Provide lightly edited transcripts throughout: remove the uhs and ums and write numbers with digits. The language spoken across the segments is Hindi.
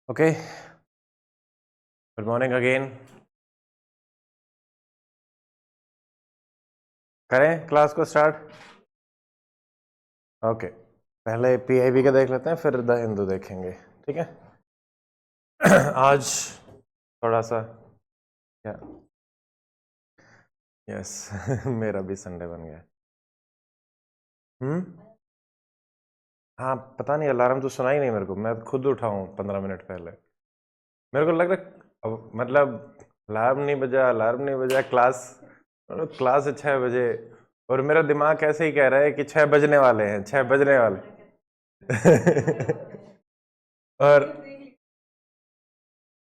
Okay, good morning again. करें क्लास को स्टार्ट। ओके, पहले पीआईबी का देख लेते हैं, फिर द हिंदू देखेंगे, ठीक है। आज थोड़ा सा क्या, यस मेरा भी संडे बन गया। हाँ, पता नहीं, अलार्म तो सुना ही नहीं मेरे को। मैं खुद उठा हूँ 15 मिनट पहले। मेरे को लग रहा मतलब अलार्म नहीं बजा, क्लास है 6 बजे, और मेरा दिमाग ऐसे ही कह रहा है कि 6 बजने वाले हैं, 6 बजने वाले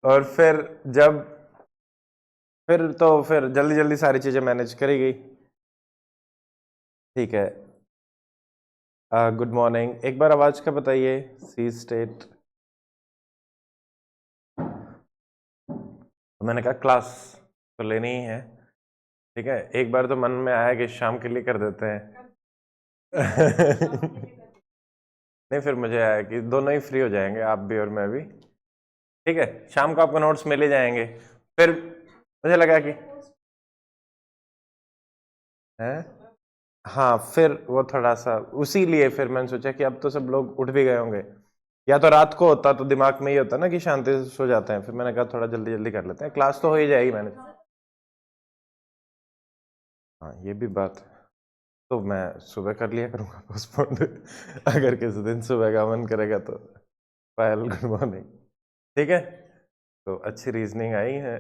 और फिर जब फिर जल्दी जल्दी सारी चीजें मैनेज करी गई, ठीक है। गुड मॉर्निंग, एक बार आवाज का बताइए। सी स्टेट, तो मैंने कहा क्लास तो लेनी ही है, ठीक है। एक बार तो मन में आया कि शाम के लिए कर देते हैं नहीं, फिर मुझे आया कि दोनों ही फ्री हो जाएंगे, आप भी और मैं भी, ठीक है। शाम को आपको नोट्स मिल ही जाएंगे। फिर मुझे लगा कि है, हाँ, फिर वो थोड़ा सा उसी लिए फिर मैंने सोचा कि अब तो सब लोग उठ भी गए होंगे, या तो रात को होता तो दिमाग में ही होता ना कि शांति से सो जाते हैं। फिर मैंने कहा थोड़ा जल्दी जल्दी कर लेते हैं, क्लास तो हो ही जाएगी मैंने। हाँ, ये भी बात है। तो मैं सुबह कर लिया करूँगा पोस्टपोन अगर किसी दिन सुबह का मन करेगा तो। पायल, गुड मॉर्निंग, ठीक है। तो अच्छी रीजनिंग आई है,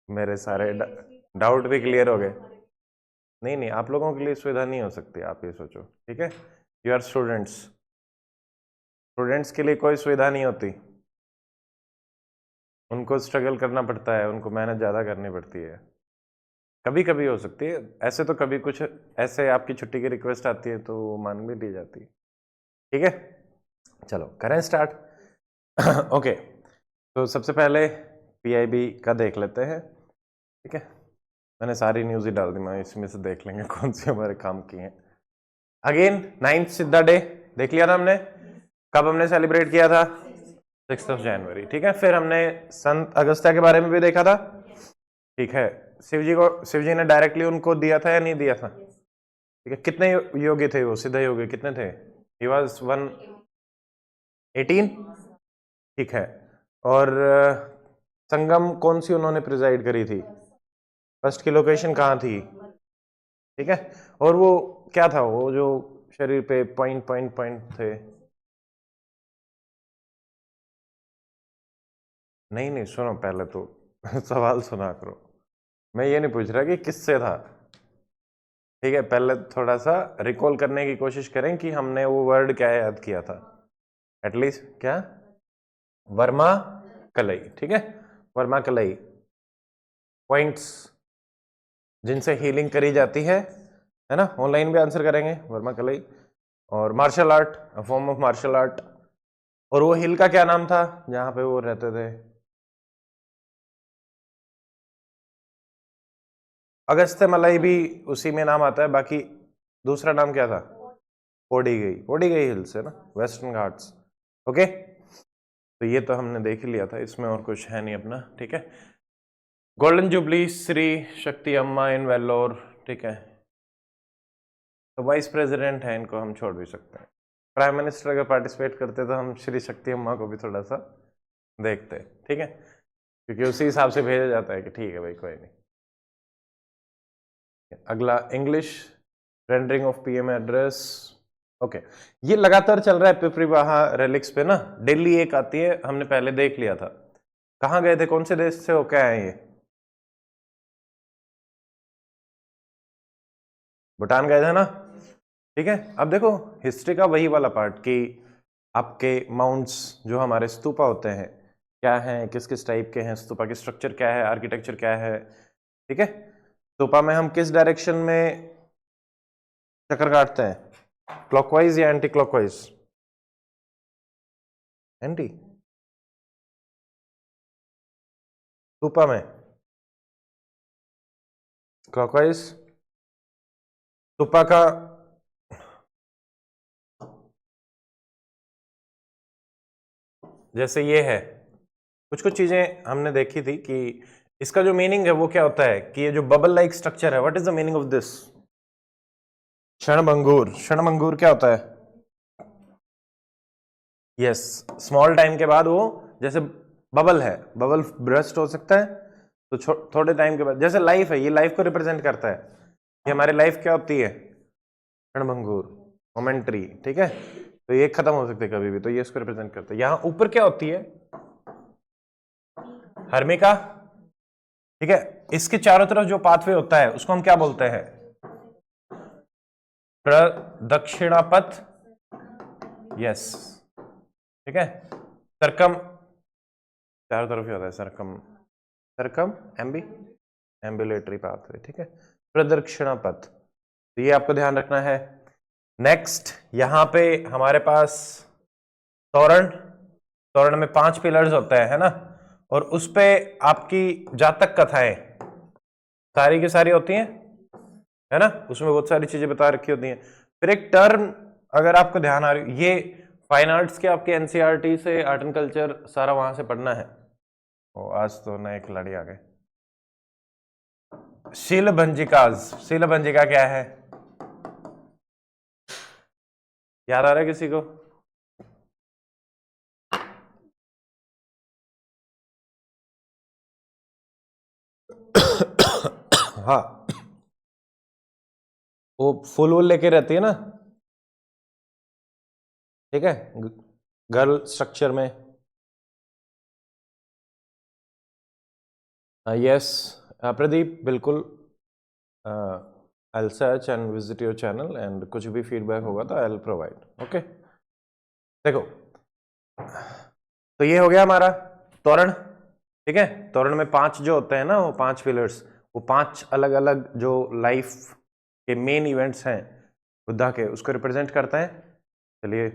मेरे सारे डाउट भी क्लियर हो गए। नहीं नहीं, आप लोगों के लिए सुविधा नहीं हो सकती, आप ये सोचो, ठीक है। यू आर स्टूडेंट्स, स्टूडेंट्स के लिए कोई सुविधा नहीं होती। उनको स्ट्रगल करना पड़ता है, उनको मेहनत ज़्यादा करनी पड़ती है। कभी कभी हो सकती है ऐसे, तो कभी कुछ ऐसे आपकी छुट्टी की रिक्वेस्ट आती है तो मान भी ली जाती है, ठीक है। चलो करें स्टार्ट ओके, तो सबसे पहले पीआईबी का देख लेते हैं, ठीक है। मैंने सारी न्यूज़ ही डाल दी, मैं इसमें से देख लेंगे कौन सी हमारे काम की हैं। अगेन 9th सिद्धा डे देख लिया था हमने। कब हमने सेलिब्रेट किया था? 6 जनवरी, ठीक है। फिर हमने संत अगस्त्य के बारे में भी देखा था, ठीक है। शिव जी ने डायरेक्टली उनको दिया था या नहीं दिया था? ठीक है। कितने योगी थे वो, सिद्ध योगी कितने थे? ही वॉज 118, ठीक है। और संगम कौन सी उन्होंने प्रिजाइड करी थी? फर्स्ट की लोकेशन कहाँ थी? ठीक है। और वो क्या था, वो जो शरीर पे पॉइंट पॉइंट पॉइंट थे? नहीं नहीं, सुनो पहले तो सवाल सुना करो। मैं ये नहीं पूछ रहा कि किससे था, ठीक है। पहले थोड़ा सा रिकॉल करने की कोशिश करें कि हमने वो वर्ड क्या याद किया था, एटलीस्ट क्या? वर्मा कलई, ठीक है। वर्मा कलई पॉइंट्स जिनसे हीलिंग करी जाती है ना। ऑनलाइन भी आंसर करेंगे, वर्मा कलई। और martial art, form of martial art. और वो हिल का क्या नाम था जहां पे वो रहते थे? अगस्त्य मलाई भी उसी में नाम आता है, बाकी दूसरा नाम क्या था? पोड़ी गई हिल्स है ना, वेस्टर्न घाट्स, ओके। तो ये तो हमने देख ही लिया था, इसमें और कुछ है नहीं अपना, ठीक है। गोल्डन जुबली श्री शक्ति अम्मा इन वेल्लोर, ठीक है। तो वाइस प्रेसिडेंट है, इनको हम छोड़ भी सकते हैं। प्राइम मिनिस्टर अगर पार्टिसिपेट करते तो हम श्री शक्ति अम्मा को भी थोड़ा सा देखते, ठीक है, क्योंकि उसी हिसाब से भेजा जाता है कि ठीक है भाई कोई नहीं। अगला English rendering of PM address, okay. ये लगातार चल रहा है पिपरीवाहा रेलिक्स पे ना, डेली एक आती है, हमने पहले देख लिया था। कहाँ गए थे, कौन से देश से होके आए ये? भूटान गए थे ना, ठीक है। अब देखो हिस्ट्री का वही वाला पार्ट कि आपके माउंट्स जो हमारे स्तूपा होते हैं क्या हैं, किस किस टाइप के हैं, स्तूपा की स्ट्रक्चर क्या है, आर्किटेक्चर क्या है, ठीक है। स्तूपा में हम किस डायरेक्शन में चक्कर काटते हैं, क्लॉकवाइज या एंटी क्लॉकवाइज? एंटी, स्तूपा में क्लॉकवाइज। स्तूपा का जैसे ये है, कुछ कुछ चीजें हमने देखी थी कि इसका जो मीनिंग है वो क्या होता है कि ये जो बबल लाइक स्ट्रक्चर है, what is the meaning of this? क्षणभंगुर। क्षणभंगुर क्या होता है? यस, स्मॉल टाइम के बाद वो जैसे बबल है, बबल ब्रस्ट हो सकता है, तो थोड़े टाइम के बाद, जैसे लाइफ है, ये लाइफ को रिप्रेजेंट करता है कि हमारी लाइफ क्या होती है? क्षणभंगुर, मोमेंटरी, ठीक है। तो ये खत्म हो सकते है कभी भी, तो ये इसको रिप्रेजेंट करता है। यहां ऊपर क्या होती है? हर्मिका, ठीक है। इसके चारों तरफ जो पाथवे होता है उसको हम क्या बोलते हैं? प्रदक्षिणापथ, यस, ठीक है। सरकम, चारों तरफ ही होता है सरकम, सरकम एम्बुलेटरी पाथवे, ठीक है। प्रदक्षिणा पथ, तो ये आपको ध्यान रखना है। नेक्स्ट यहां पे हमारे पास तोरण, तोरण में 5 पिलर्स होते हैं, है ना, और उस पे आपकी जातक कथाएं सारी की सारी होती हैं, है ना, उसमें बहुत सारी चीजें बता रखी होती हैं। फिर एक टर्म अगर आपको ध्यान आ रही, ये फाइन आर्ट्स के आपके एनसीईआरटी से आर्ट एंड कल्चर सारा वहां से पढ़ना है। ओ, आज तो नए खिलाड़ी आ गए। शीलभंजिकाज, शीलभंजिका क्या है? याद आ रहा है किसी को? हाँ, वो फुल वुल लेके रहती है ना, ठीक है, गर्ल स्ट्रक्चर में। यस प्रदीप, बिल्कुल। I'll search and visit your channel and कुछ भी फीडबैक होगा तो I'll provide, ओके। देखो, तो ये हो गया हमारा तोरण, ठीक है। तोरण में 5 जो होते हैं ना, वो 5 पिलर्स, वो 5 अलग अलग जो लाइफ के मेन इवेंट्स हैं बुद्धा के, उसको रिप्रेजेंट करते हैं। चलिए,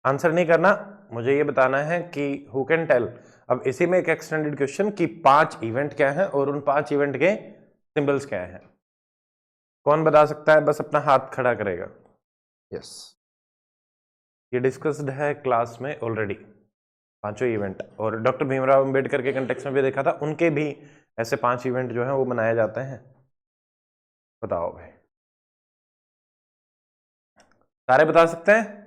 आंसर नहीं करना, मुझे ये बताना है कि हु कैन टेल। अब इसी में एक एक्सटेंडेड क्वेश्चन कि 5 इवेंट क्या है और उन 5 इवेंट के सिंबल्स क्या हैं। कौन बता सकता है? बस अपना हाथ खड़ा करेगा। यस, ये डिस्कस्ड है क्लास में ऑलरेडी, 5 इवेंट, और डॉक्टर भीमराव अंबेडकर के कंटेक्स्ट में भी देखा था, उनके भी ऐसे 5 इवेंट जो है वो मनाए जाते हैं। बताओ भाई, सारे बता सकते हैं?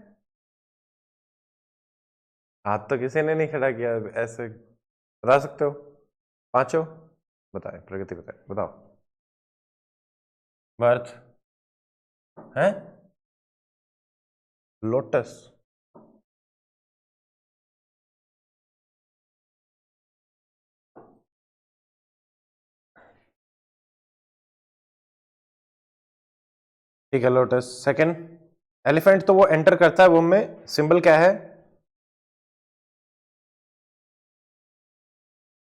हाथ तो किसी ने नहीं खड़ा किया, ऐसे बता सकते हो? 5 बताए, प्रगति बताए, बताओ। बर्थ है, लोटस, ठीक है, लोटस। सेकंड, एलिफेंट तो वो एंटर करता है वो में, सिंबल क्या है?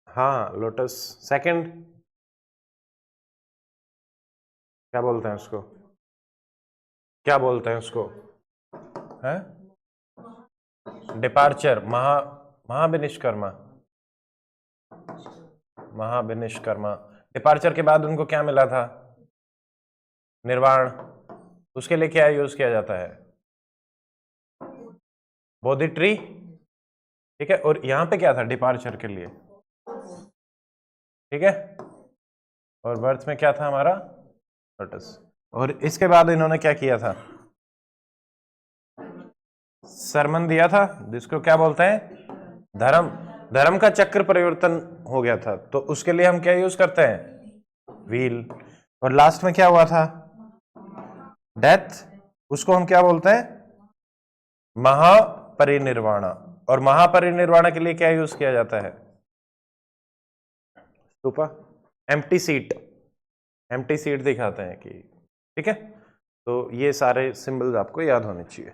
हाँ, लोटस। सेकंड, क्या बोलते हैं उसको? क्या बोलते हैं उसको? है डिपार्चर, महाविनिष्कर्मा, महाविनिष्कर्मा। डिपार्चर के बाद उनको क्या मिला था? निर्वाण। उसके लिए क्या यूज किया जाता है? बोधि ट्री, ठीक है। और यहां पे क्या था डिपार्चर के लिए? ठीक है, और बर्थ में क्या था हमारा? लोटस। और इसके बाद इन्होंने क्या किया था? सरमन दिया था, जिसको क्या बोलते हैं? धर्म। धर्म का चक्र परिवर्तन हो गया था, तो उसके लिए हम क्या यूज करते हैं? व्हील। और लास्ट में क्या हुआ था? डेथ। उसको हम क्या बोलते हैं? महापरिनिर्वाणा। और महापरिनिर्वाणा के लिए क्या यूज किया जाता है? Stupa, empty seat, empty seat दिखाते हैं कि, ठीक है। तो ये सारे सिंबल्स आपको याद होने चाहिए।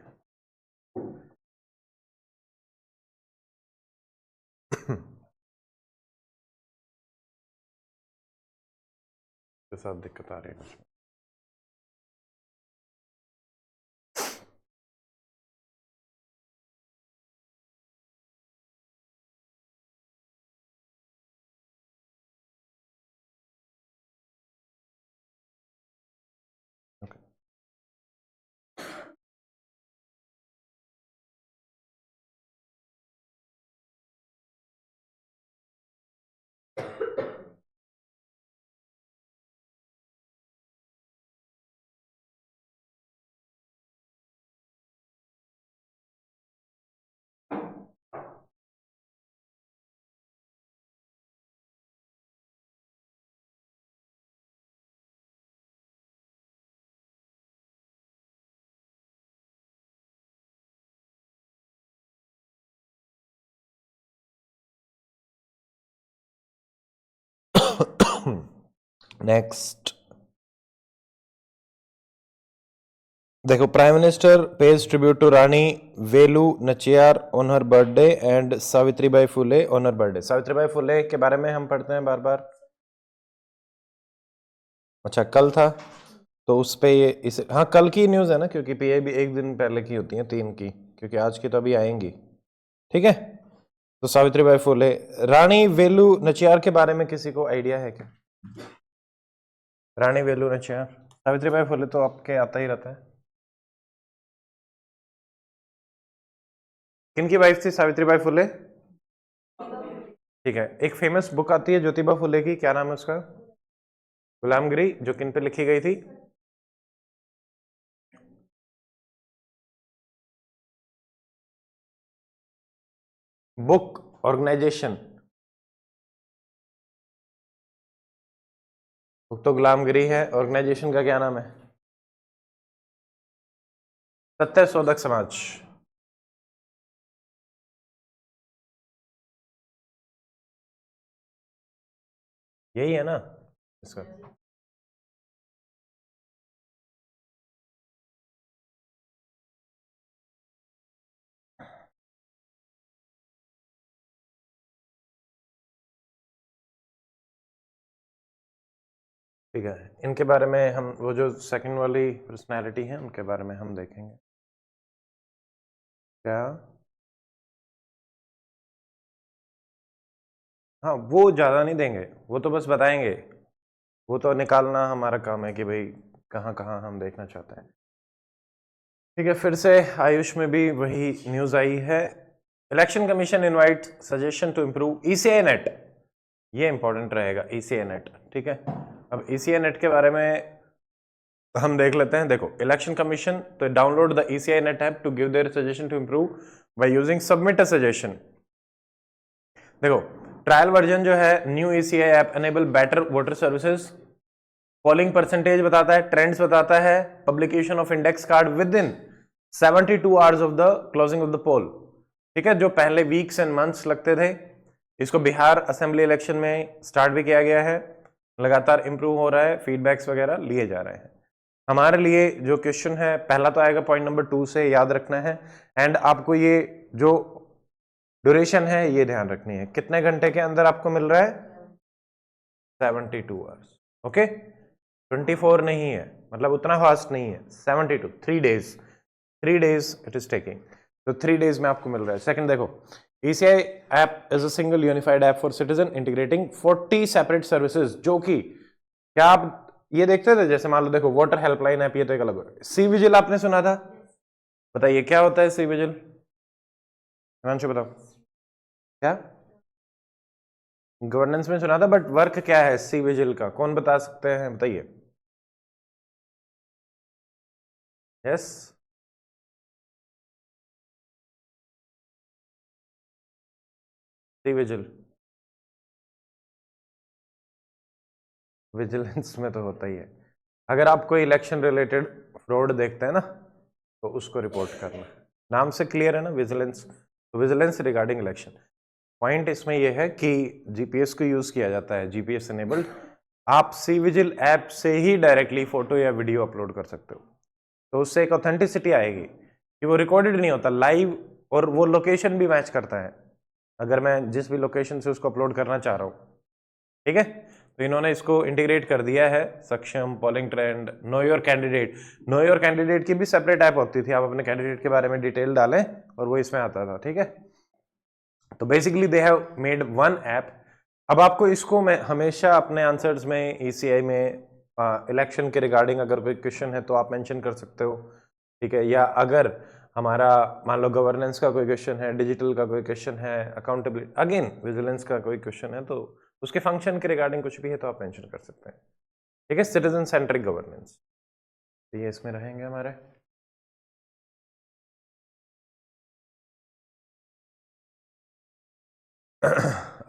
के साथ दिक्कत आ रही है कुछ? नेक्स्ट देखो, prime minister pays tribute to Rani Velu Nachiyar on her birthday and Savitribai Phule on her birthday. Savitribai Phule के बारे में हम पढ़ते हैं बार बार। अच्छा, कल था तो उस पे ये इसे, हाँ कल की न्यूज़ है ना, क्योंकि पीए भी एक दिन पहले की होती है, 3 की, क्योंकि आज की तो अभी आएंगी। ठीक है, तो सावित्रीबाई फुले, रानी वेलू नचियार के बारे में किसी को आइडिया है क्या? रानी वेलू नचियार, सावित्रीबाई फुले तो आपके आता ही रहता है। किनकी वाइफ थी सावित्रीबाई फुले? ठीक है, एक फेमस बुक आती है ज्योतिबा फुले की, क्या नाम है उसका? गुलामगिरी, जो किन पे लिखी गई थी? बुक ऑर्गेनाइजेशन, बुक तो गुलामगिरी है, ऑर्गेनाइजेशन का क्या नाम है? सत्य शोधक समाज। यही है ना इसका? ठीक है, इनके बारे में हम, वो जो सेकंड वाली पर्सनालिटी है उनके बारे में हम देखेंगे। क्या? हाँ, वो ज़्यादा नहीं देंगे, वो तो बस बताएंगे, वो तो निकालना हमारा काम है कि भाई कहाँ कहाँ हम देखना चाहते हैं। ठीक है, फिर से आयुष में भी वही न्यूज़ आई है। Election Commission invite suggestion to improve ECI net, ये इंपॉर्टेंट रहेगा ईसीआई नेट। ठीक है, अब ईसीआई नेट के बारे में हम देख लेते हैं। देखो, इलेक्शन कमीशन तो download the ECI net app to give their suggestion to improve by using submit a suggestion. देखो, ट्रायल वर्जन जो है new ECI app enable better voter services, polling percentage बताता है, ट्रेंड्स बताता है, publication of index card within 72 hours of the closing of the poll. ठीक है, जो पहले वीक्स एंड मंथ्स लगते थे, इसको बिहार असेंबली इलेक्शन में स्टार्ट भी किया गया है, लगातार इंप्रूव हो रहा है, फीडबैक्स वगैरह लिए जा रहे हैं। हमारे लिए जो क्वेश्चन है पहला तो आएगा पॉइंट नंबर 2 से, याद रखना है, एंड आपको ये जो ड्यूरेशन है ये ध्यान रखनी है, कितने घंटे के अंदर आपको मिल रहा है? 72 आवर्स। ओके, 24 नहीं है, मतलब उतना फास्ट नहीं है, 72, 3 days, 3 days it is taking, तो 3 डेज में आपको मिल रहा है। सेकंड देखो, ECI app is a single unified app for citizen integrating 40 separate services, जो कि क्या आप ये देखते थे? जैसे मान लो, देखो, वाटर हेल्पलाइन ऐप, ये तो एक अलग। सी विजिल आपने सुना था? बताइए क्या होता है सी विजिल? हिमांशु बताओ क्या? गवर्नेंस में सुना था, बट वर्क क्या है सी विजिल का, कौन बता सकते हैं? बताइए। यस, सी विजिल विजिलेंस में तो होता ही है। अगर आप कोई इलेक्शन रिलेटेड फ्रॉड देखते हैं ना, तो उसको रिपोर्ट करना, नाम से क्लियर है ना, विजिलेंस, तो विजिलेंस रिगार्डिंग इलेक्शन। पॉइंट इसमें यह है कि जीपीएस को यूज किया जाता है, जीपीएस एनेबल्ड। आप सी विजिल ऐप से ही डायरेक्टली फोटो या वीडियो अपलोड कर सकते हो, तो उससे एक ऑथेंटिसिटी आएगी कि वो रिकॉर्डेड नहीं होता, लाइव, और वो लोकेशन भी मैच करता है, अगर मैं जिस भी लोकेशन से उसको अपलोड करना चाह रहा हूँ। ठीक है, तो इन्होंने इसको इंटीग्रेट कर दिया है, सक्षम, polling trend, know your candidate. Know your candidate की भी सेपरेट ऐप होती थी, आप अपने कैंडिडेट के बारे में डिटेल डालें और वो इसमें आता था। ठीक है, तो basically they have made one app. अब आपको इसको मैं हमेशा अपने आंसर्स में, ईसीआई में, इलेक्शन के रिगार्डिंग अगर कोई क्वेश्चन है तो आप मेंशन कर सकते हो। ठीक है, या अगर हमारा मान लो गवर्नेंस का कोई क्वेश्चन है, डिजिटल का कोई क्वेश्चन है, अकाउंटेबिलिटी, अगेन विजिलेंस का कोई क्वेश्चन है, तो उसके फंक्शन के रिगार्डिंग कुछ भी है तो आप मेंशन कर सकते हैं। ठीक है, सिटीजन सेंट्रिक गवर्नेंस, तो ये इसमें रहेंगे हमारे।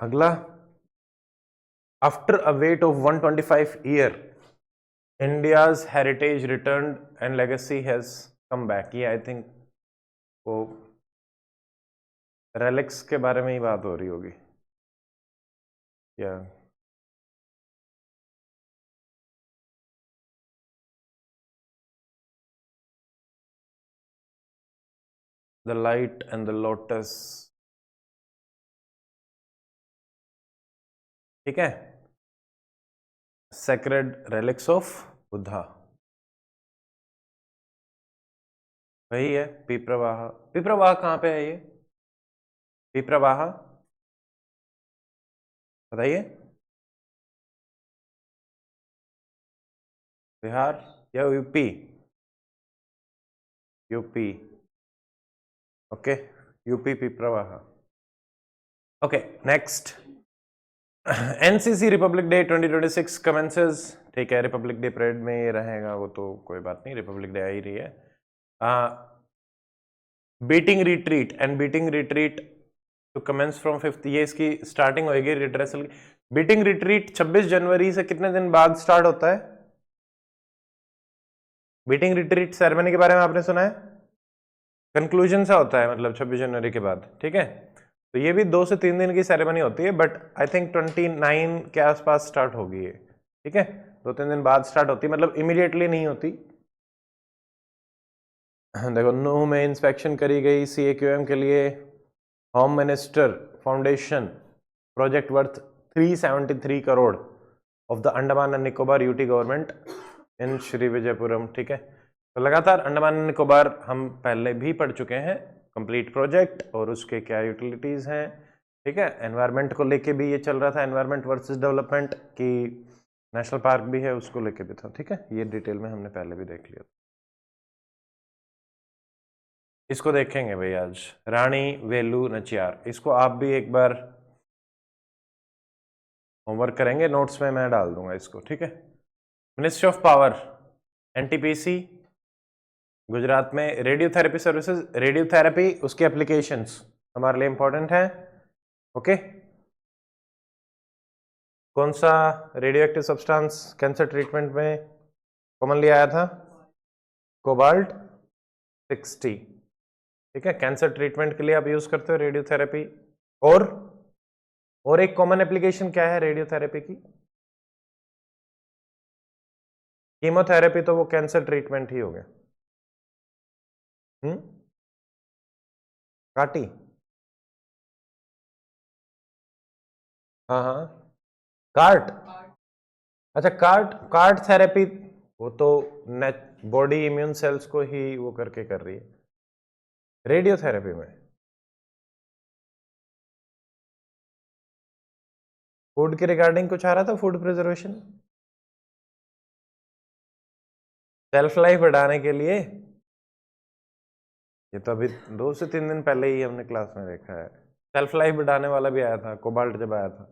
अगला, after a weight of 125 year India's heritage return and legacy has come back. ये आई थिंक वो रेलिक्स के बारे में ही बात हो रही होगी, या the light and the lotus, ठीक है। सेक्रेड रेलिक्स ऑफ बुद्धा, वही है। पिप्रवाह, पिप्रवाह कहाँ पे है ये? पिप्रवाह बताइए, बिहार या UP? UP, okay, UP Piprahwa. Okay next, NCC republic day 2026 commences, ठीक है। रिपब्लिक डे परेड में ये रहेगा, वो तो कोई बात नहीं, रिपब्लिक डे आ ही रही है। Beating retreat and beating retreat to commence from 5th, ये इसकी स्टार्टिंग होगी रिड्रेसल की। बीटिंग रिट्रीट 26 जनवरी से कितने दिन बाद स्टार्ट होता है? बीटिंग रिट्रीट सेरेमनी के बारे में आपने सुना है? कंक्लूजन सा होता है, मतलब 26 जनवरी के बाद, ठीक है। तो ये भी 2 से 3 दिन की सेरेमनी होती है, बट आई थिंक 29 के आसपास स्टार्ट होगी ये, ठीक है। 2-3 दिन बाद स्टार्ट होती है, मतलब इमीडिएटली नहीं होती। देखो, नूह में इंस्पेक्शन करी गई CAQM के लिए। Home minister foundation project worth 373 crore of the Andaman and Nicobar UT government in Shri Vijayapuram, ठीक है। तो लगातार अंडमान एंड निकोबार हम पहले भी पढ़ चुके हैं, कंप्लीट प्रोजेक्ट और उसके क्या यूटिलिटीज हैं, ठीक है। एनवायरनमेंट को लेके भी ये चल रहा था, एनवायरनमेंट वर्सेस डेवलपमेंट की नेशनल पार्क भी है, उसको लेके भी था, ठीक है। ये डिटेल में हमने पहले भी देख लिया। इसको देखेंगे भाई आज, रानी वेलू नचियार, इसको आप भी एक बार होमवर्क करेंगे, नोट्स में मैं डाल दूंगा इसको, ठीक है। Ministry of power, NTPC Gujarat में, रेडियोथेरेपी सर्विसेज, रेडियोथेरेपी उसके एप्लीकेशंस हमारे लिए इंपॉर्टेंट है, ओके। कौन सा radio active substance cancer treatment में कॉमनली आया था? कोबाल्ट 60, ठीक है। कैंसर ट्रीटमेंट के लिए आप यूज करते हो रेडियोथेरेपी। और एक कॉमन एप्लीकेशन क्या है रेडियोथेरेपी की? कीमोथेरेपी, तो वो कैंसर ट्रीटमेंट ही हो गया। काटी, हाँ हाँ, कार्ट, अच्छा कार्ट थेरेपी, वो तो बॉडी इम्यून सेल्स को ही वो करके कर रही है। रेडियोथेरेपी में फूड के रिगार्डिंग कुछ आ रहा था, फूड प्रिजर्वेशन, सेल्फ लाइफ बढ़ाने के लिए। ये तो अभी 2 से 3 दिन पहले ही हमने क्लास में देखा है, सेल्फ लाइफ बढ़ाने वाला भी आया था, कोबाल्ट जब आया था।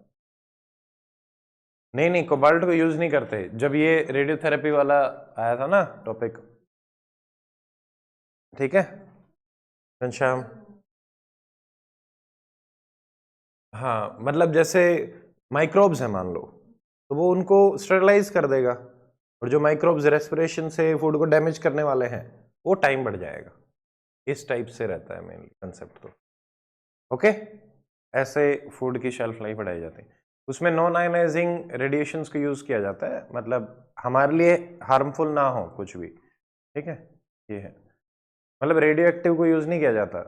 नहीं, कोबाल्ट को यूज नहीं करते, जब ये रेडियोथेरेपी वाला आया था ना टॉपिक, ठीक है घनश्याम। हाँ, मतलब जैसे माइक्रोब्स हैं मान लो, तो वो उनको स्टेरलाइज कर देगा, और जो माइक्रोब्स रेस्पिरेशन से फूड को डैमेज करने वाले हैं वो टाइम बढ़ जाएगा। इस टाइप से रहता है मेनली कंसेप्ट तो, ओके। ऐसे फूड की शेल्फ लाइफ बढ़ाई जाती है। उसमें नॉन आयनाइजिंग रेडिएशंस को यूज किया जाता है, मतलब हमारे लिए हार्मफुल ना हो कुछ भी, ठीक है। ये है, मतलब रेडियो एक्टिव को यूज नहीं किया जाता।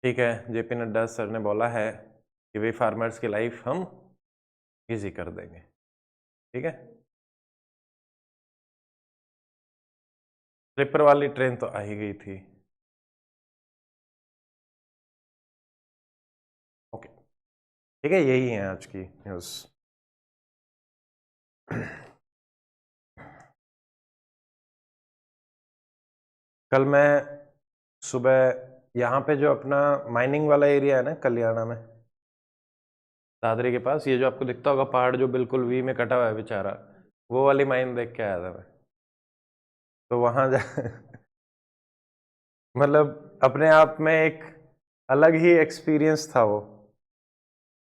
ठीक है, JP नड्डा सर ने बोला है कि वे फार्मर्स की लाइफ हम इजी कर देंगे, ठीक है। स्लीपर वाली ट्रेन तो आ ही गई थी, ओके, ठीक है। यही है आज की न्यूज़। कल मैं सुबह यहाँ पे जो अपना माइनिंग वाला एरिया है ना कल्याणा में, दादरी के पास, ये जो आपको दिखता होगा पहाड़ जो बिल्कुल वी में कटा हुआ है बेचारा, वो वाली माइन देख के आया था मैं। तो वहां जा मतलब अपने आप में एक अलग ही एक्सपीरियंस था वो,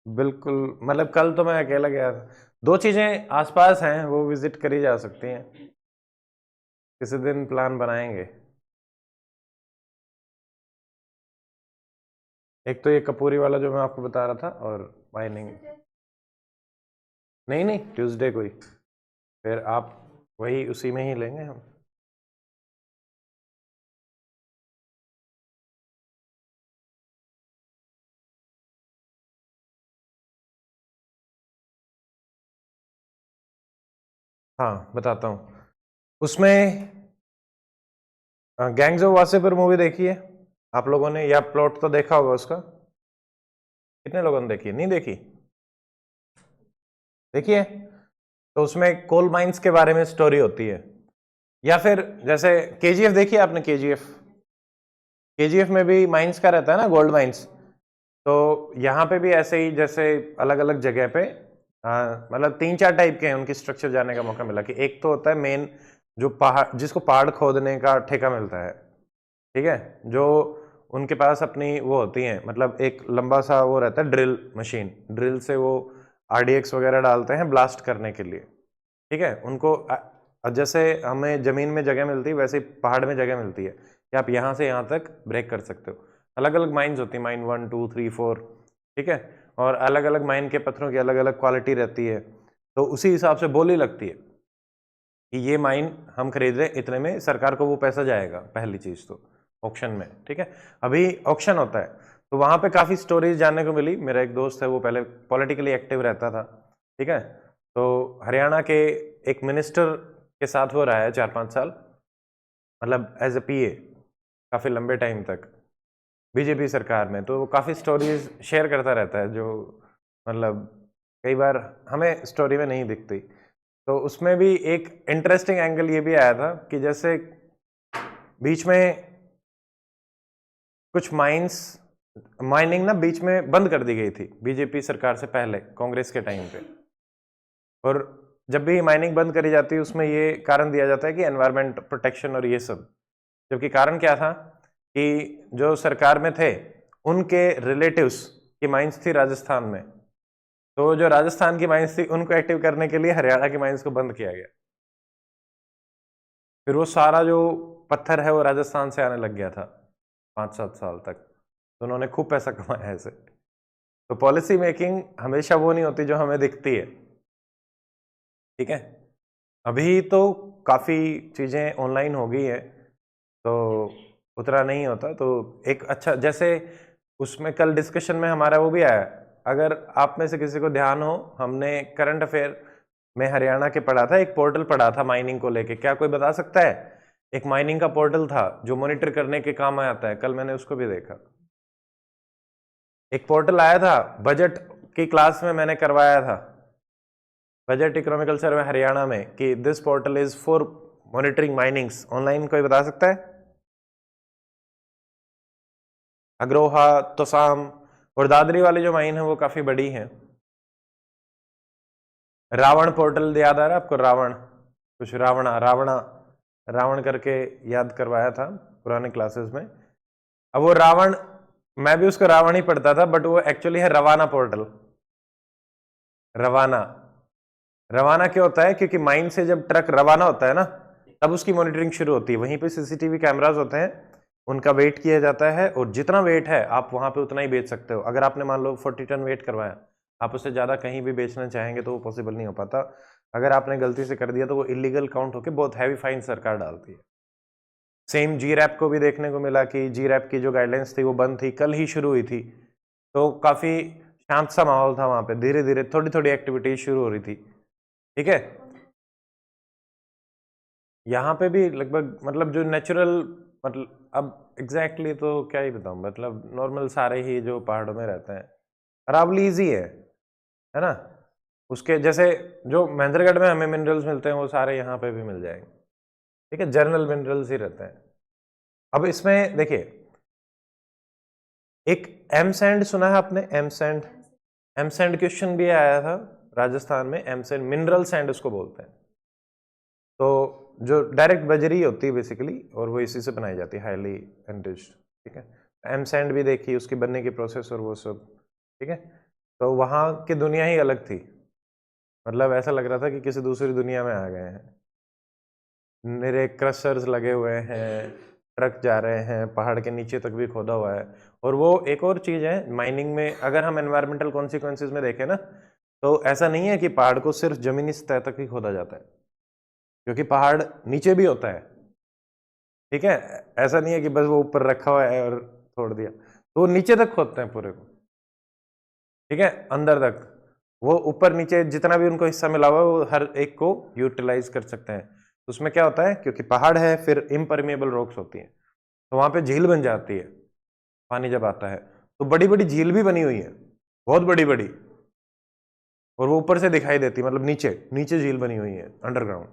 बिल्कुल। मतलब कल तो मैं अकेला गया था। 2 चीजें आसपास हैं, वो विजिट करी जा सकती हैं, किसी दिन प्लान बनाएंगे। एक तो ये कपूरी वाला जो मैं आपको बता रहा था, और माइनिंग। नहीं, ट्यूसडे को ही, फिर आप वही उसी में ही लेंगे हम। हाँ बताता हूँ। उसमें गैंग्स ऑफ वासेपुर मूवी देखी है आप लोगों ने, या प्लॉट तो देखा होगा उसका? कितने लोगों ने देखी है? नहीं देखी? देखिए, तो उसमें कोल माइंस के बारे में स्टोरी होती है। या फिर जैसे केजीएफ देखी है आपने? केजीएफ, केजीएफ में भी माइंस का रहता है ना, गोल्ड माइंस। तो यहाँ पे भी ऐसे ही, जैसे अलग अलग जगह पे मतलब 3-4 टाइप के हैं, उनकी स्ट्रक्चर जानने का मौका मिला कि एक तो होता है मेन, जो पहाड़, जिसको पहाड़ खोदने का ठेका मिलता है, ठीक है, जो उनके पास अपनी वो होती हैं, मतलब एक लंबा सा वो रहता है ड्रिल मशीन, ड्रिल से वो आरडीएक्स वगैरह डालते हैं ब्लास्ट करने के लिए, ठीक है। उनको जैसे हमें जमीन में जगह मिलती है वैसे ही पहाड़ में जगह मिलती है कि आप यहाँ से यहाँ तक ब्रेक कर सकते हो। अलग अलग माइंस होती है, माइन 1 2 3 4, ठीक है, और अलग अलग माइन के पत्थरों की अलग अलग क्वालिटी रहती है, तो उसी हिसाब से बोली लगती है कि ये माइन हम खरीद रहे हैं इतने में, सरकार को वो पैसा जाएगा, पहली चीज तो ऑक्शन में, ठीक है। अभी ऑक्शन होता है तो वहां पे काफी स्टोरीज जानने को मिली। मेरा एक दोस्त है, वो पहले पॉलिटिकली एक्टिव रहता था, ठीक है, तो हरियाणा के एक मिनिस्टर के साथ वो रहा है 4-5 साल, मतलब एज ए पीए काफी लंबे टाइम तक बीजेपी सरकार में। तो वो काफी स्टोरीज शेयर करता रहता है, जो मतलब कई बार हमें स्टोरी में नहीं दिखती। तो उसमें भी एक इंटरेस्टिंग एंगल ये भी आया था कि जैसे बीच में कुछ माइनिंग ना बीच में बंद कर दी गई थी बीजेपी सरकार से पहले, कांग्रेस के टाइम पे। और जब भी माइनिंग बंद करी जाती है उसमें ये कारण दिया जाता है कि एनवायरमेंट प्रोटेक्शन और ये सब, जबकि कारण क्या था कि जो सरकार में थे उनके रिलेटिव्स की माइंस थी राजस्थान में, तो जो राजस्थान की माइंस थी उनको एक्टिव करने के लिए हरियाणा की माइंस को बंद किया गया। फिर वो सारा जो पत्थर है वो राजस्थान से आने लग गया था 5-7 साल तक, तो उन्होंने खूब पैसा कमाया ऐसे। तो पॉलिसी मेकिंग हमेशा वो नहीं होती जो हमें दिखती है, ठीक है। अभी तो काफ़ी चीज़ें ऑनलाइन हो गई है, तो उतना नहीं होता। तो एक अच्छा, जैसे उसमें कल डिस्कशन में हमारा वो भी आया, अगर आप में से किसी को ध्यान हो, हमने करंट अफेयर में हरियाणा के पढ़ा था, एक पोर्टल पढ़ा था माइनिंग को लेके, क्या कोई बता सकता है? एक माइनिंग का पोर्टल था जो मॉनिटर करने के काम आता है, कल मैंने उसको भी देखा। एक पोर्टल आया था, बजट की क्लास में मैंने करवाया था, बजट इकोनॉमिकल सर्वे हरियाणा में, कि this portal is for monitoring minings online. कोई बता सकता है? अग्रोहा, तोसाम और दादरी वाली जो माइन है वो काफी बड़ी है। रावण पोर्टल याद आ रहा है आपको? रावण, कुछ रावण करके याद करवाया था पुराने क्लासेस में। अब वो रावण, मैं भी उसको रावण ही पढ़ता था, बट वो एक्चुअली है रवाना पोर्टल। रवाना, रवाना क्यों होता है? क्योंकि माइन से जब ट्रक रवाना होता है ना, तब उसकी मॉनिटरिंग शुरू होती है। वहीं पे सीसीटीवी कैमरास होते हैं, उनका वेट किया जाता है, और जितना वेट है आप वहां पे उतना ही बेच सकते हो। अगर आपने मान लो 40 टन वेट करवाया, आप उससे ज्यादा कहीं भी बेचना चाहेंगे तो वो पॉसिबल नहीं हो पाता। अगर आपने गलती से कर दिया तो वो इलीगल काउंट होकर बहुत हैवी फाइन सरकार डालती है। सेम जी रैप को भी देखने को मिला कि जी रैप की जो गाइडलाइंस थी वो बंद थी, कल ही शुरू हुई थी, तो काफी शांत सा माहौल था वहां पे, धीरे धीरे थोड़ी थोड़ी एक्टिविटीज शुरू हो रही थी, ठीक है। यहाँ पे भी लगभग, मतलब जो नेचुरल, मतलब अब एग्जैक्टली तो क्या ही बताऊं, मतलब नॉर्मल सारे ही जो पहाड़ों में रहते हैं, अरावली ईजी है ना। उसके जैसे जो महेंद्रगढ़ में हमें मिनरल्स मिलते हैं वो सारे यहाँ पे भी मिल जाएंगे, ठीक है, जर्नल मिनरल्स ही रहते हैं। अब इसमें देखिए, एक एम सैंड सुना है आपने? M sand, M sand question भी आया था राजस्थान में। एम सैंड, मिनरल सैंड उसको बोलते हैं, तो जो डायरेक्ट बजरी होती है बेसिकली, और वो इसी से बनाई जाती है, हाईली एनरिच्ड, ठीक है। एम सैंड भी देखी, उसकी बनने की प्रोसेस और वो सब, ठीक है। तो वहाँ की दुनिया ही अलग थी, मतलब ऐसा लग रहा था कि किसी दूसरी दुनिया में आ गए हैं। मेरे क्रशर्स लगे हुए हैं, ट्रक जा रहे हैं, पहाड़ के नीचे तक भी खोदा हुआ है। और वो एक और चीज़ है माइनिंग में, अगर हम एनवायरमेंटल कॉन्सिक्वेंसेज में देखें ना, तो ऐसा नहीं है कि पहाड़ को सिर्फ जमीनी सतह तक ही खोदा जाता है, क्योंकि पहाड़ नीचे भी होता है, ठीक है। ऐसा नहीं है कि बस वो ऊपर रखा हुआ है और छोड़ दिया, तो वो नीचे तक खोदते हैं पूरे को, ठीक है, अंदर तक। वो ऊपर नीचे जितना भी उनको हिस्सा मिला हुआ है वो हर एक को यूटिलाइज कर सकते हैं। तो उसमें क्या होता है, क्योंकि पहाड़ है फिर इम्परमेबल रॉक्स होती हैं, तो वहां पे झील बन जाती है पानी जब आता है। तो बड़ी बड़ी झील भी बनी हुई है, बहुत बड़ी बड़ी, और वो ऊपर से दिखाई देती है, मतलब नीचे नीचे झील बनी हुई है अंडरग्राउंड।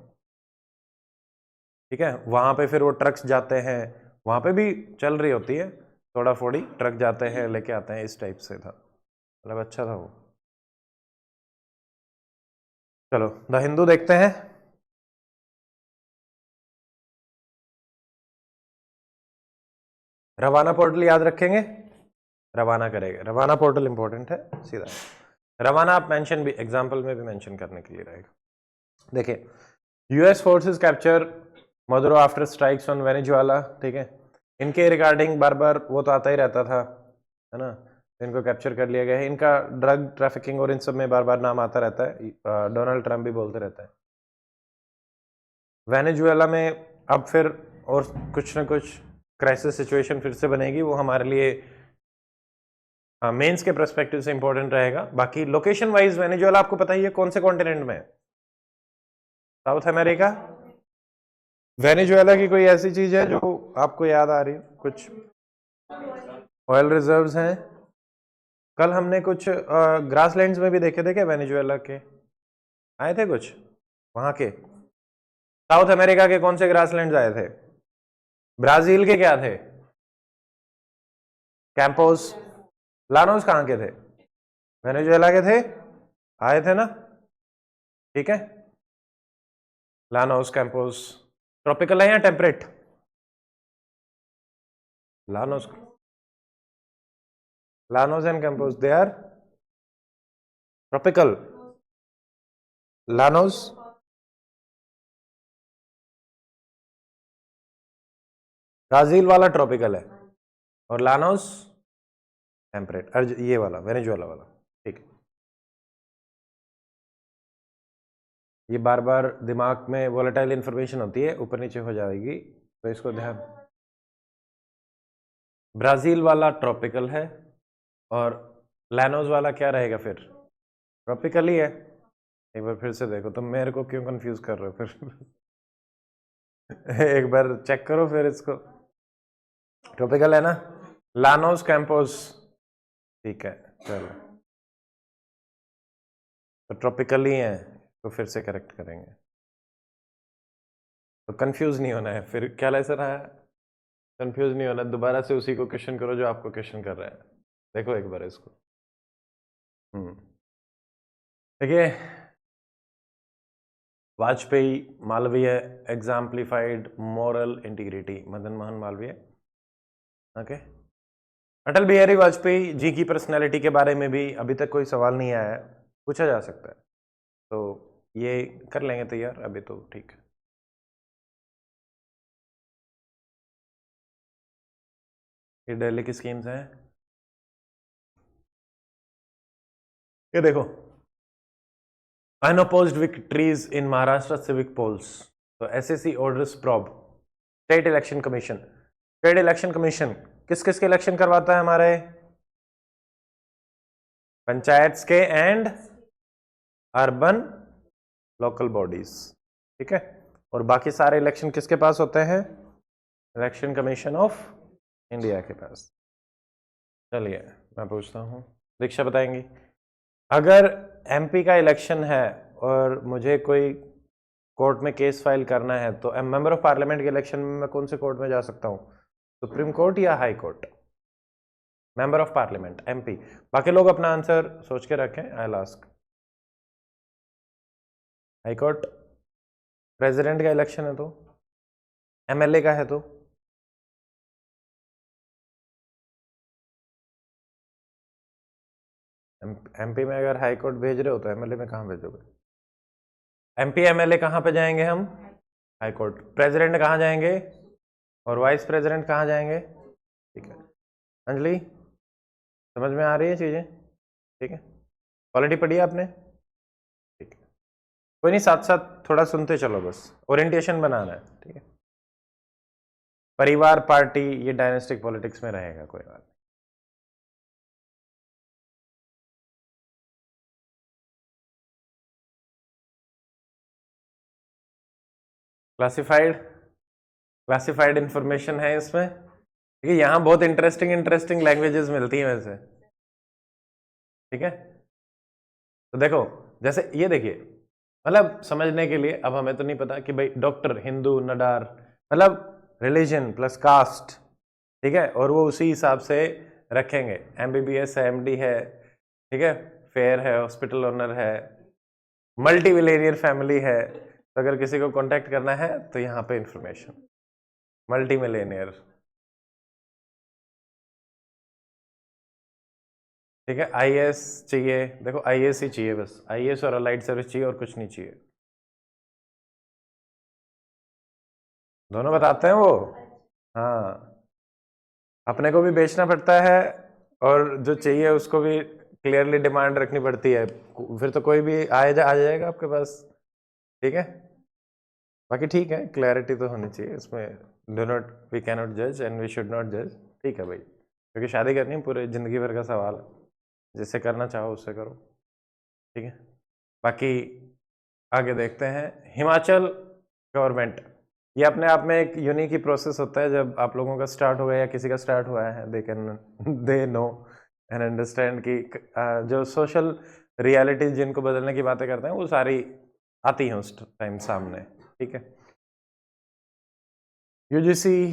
ठीक है, वहां पे फिर वो ट्रक्स जाते हैं, वहां पे भी चल रही होती है थोड़ा फोड़ी, ट्रक जाते हैं लेके आते हैं, इस टाइप से था, मतलब अच्छा था वो। चलो द हिंदू देखते हैं। रवाना पोर्टल याद रखेंगे, रवाना करेगा, रवाना पोर्टल इंपॉर्टेंट है सीधा। रवाना आप मेंशन भी एग्जांपल में भी मेंशन करने के लिए रहेगा। देखिए, US forces capture Maduro after strikes on Venezuela, ठीक है, इनके रिगार्डिंग बार बार वो तो आता ही रहता था, है ना, इनको कैप्चर कर लिया गया है, इनका ड्रग ट्रैफिकिंग और इन सब में बार बार नाम आता रहता है, डोनाल्ड ट्रंप भी बोलते रहता है। वेनेजुएला में अब फिर और कुछ ना कुछ क्राइसिस सिचुएशन फिर से बनेगी, वो हमारे लिए मेंस के पर्सपेक्टिव से इंपॉर्टेंट रहेगा। बाकी लोकेशन वाइज वेनेजुएला आपको पता ही है कौन से कॉन्टिनेंट में है, साउथ अमेरिका। वेनेजुएला की कोई ऐसी चीज है जो आपको याद आ रही है कुछ? ऑयल रिजर्व्स हैं। कल हमने कुछ ग्रासलैंड्स में भी देखे थे क्या वेनेजुएला के, आए थे कुछ वहां के? साउथ अमेरिका के कौन से ग्रासलैंड्स आए थे? ब्राजील के क्या थे? कैंपोस। लानोस कहाँ के थे? वेनेजुएला के थे, आए थे ना, ठीक है। लानोस कैंपोस ट्रॉपिकल है या temperate? Llanos, llanos and campos they are tropical. Llanos Brazil वाला ट्रॉपिकल है, और लानोस टेम्परेट, ये वाला वेनेजुएला वाला, ठीक है। ये बार बार दिमाग में वोलेटाइल इंफॉर्मेशन होती है, ऊपर नीचे हो जाएगी, तो इसको ध्यान। ब्राजील वाला ट्रॉपिकल है, और लैनोस वाला क्या रहेगा फिर? ट्रॉपिकल ही है। एक बार फिर से देखो, तुम मेरे को क्यों कंफ्यूज कर रहे हो फिर? एक बार चेक करो फिर इसको, ट्रॉपिकल है ना, लानोस कैंपोस, ठीक है। चलो, तो ट्रॉपिकल ही है, तो फिर से करेक्ट करेंगे, तो कंफ्यूज नहीं होना है फिर, क्या लेसन है, कंफ्यूज नहीं होना, दोबारा से उसी को क्वेश्चन करो जो आपको क्वेश्चन कर रहा है। देखो एक बार इसको, देखिए, Vajpayee Malviya exemplified moral integrity, Madan Mohan Malviya, okay. Atal Bihari Vajpayee ji की पर्सनैलिटी के बारे में भी अभी तक कोई सवाल नहीं आया है, पूछा जा सकता है, तो ये कर लेंगे तैयार अभी, तो ठीक है। ये दिल्ली की स्कीम्स हैं, ये देखो, unopposed victories in Maharashtra civic polls, तो SSC orders probe state election commission. State election commission किस किस के इलेक्शन करवाता है हमारे? पंचायत के एंड अर्बन लोकल बॉडीज, ठीक है। और बाकी सारे इलेक्शन किसके पास होते हैं? इलेक्शन कमीशन ऑफ इंडिया के पास। चलिए मैं पूछता हूँ, दीक्षा बताएंगी, अगर एमपी का इलेक्शन है और मुझे कोई कोर्ट में केस फाइल करना है, तो मेंबर ऑफ पार्लियामेंट के इलेक्शन में मैं कौन से कोर्ट में जा सकता हूँ? सुप्रीम कोर्ट या high court? Member of parliament MP. बाकी लोग अपना आंसर सोच के रखें, I will ask. High court. President का इलेक्शन है तो, एमएलए का है तो, एमपी में अगर हाई कोर्ट भेज रहे हो तो एमएलए में कहाँ भेजोगे? एमपी एमएलए कहाँ पे जाएंगे हम? High court. प्रेसिडेंट कहाँ जाएंगे और वाइस प्रेसिडेंट कहाँ जाएंगे? ठीक है, अंजलि समझ में आ रही है चीजें? ठीक है, क्वालिटी पढ़ी आपने? ठीक है, कोई नहीं, साथ साथ थोड़ा सुनते चलो, बस ओरिएंटेशन बनाना है, ठीक है। परिवार, पार्टी, ये डायनेस्टिक पॉलिटिक्स में रहेगा, कोई बात नहीं। क्लासिफाइड इंफॉर्मेशन है इसमें। ठीक है, यहाँ बहुत इंटरेस्टिंग लैंग्वेजेस मिलती हैं वैसे। ठीक है, तो देखो जैसे ये देखिए, मतलब समझने के लिए, अब हमें तो नहीं पता कि भाई डॉक्टर हिंदू नडार, मतलब रिलीजन प्लस कास्ट, ठीक है, और वो उसी हिसाब से रखेंगे। एमबीबीएस है, एमडी है, ठीक है, फेयर है, हॉस्पिटल ओनर है, मल्टी मिलेनियर फैमिली है, तो अगर किसी को कांटेक्ट करना है तो यहाँ पे इंफॉर्मेशन मल्टी मिलेनियर। ठीक है, आईएएस चाहिए, देखो आईएएस ही चाहिए, बस आईएएस और अलाइड सर्विस चाहिए और कुछ नहीं चाहिए। दोनों बताते हैं वो। हाँ, अपने को भी बेचना पड़ता है और जो चाहिए उसको भी क्लियरली डिमांड रखनी पड़ती है, फिर तो कोई भी आ जाएगा आपके पास। ठीक है, बाकी ठीक है, क्लैरिटी तो होनी चाहिए इसमें। Do not, we can not जज एंड वी शुड नॉट जज। ठीक है भाई, क्योंकि शादी करनी है, पूरे जिंदगी भर का सवाल है, जिससे करना चाहो उससे करो। ठीक है, बाकी आगे देखते हैं। हिमाचल गवर्नमेंट, ये अपने आप में एक यूनिक ही प्रोसेस होता है। जब आप लोगों का स्टार्ट हो गया या किसी का स्टार्ट हुआ है, they can they know and understand कि जो सोशल रियलिटीज जिनको बदलने की बातें करते हैं वो सारी आती हैं उस टाइम सामने। ठीक है, यूजीसी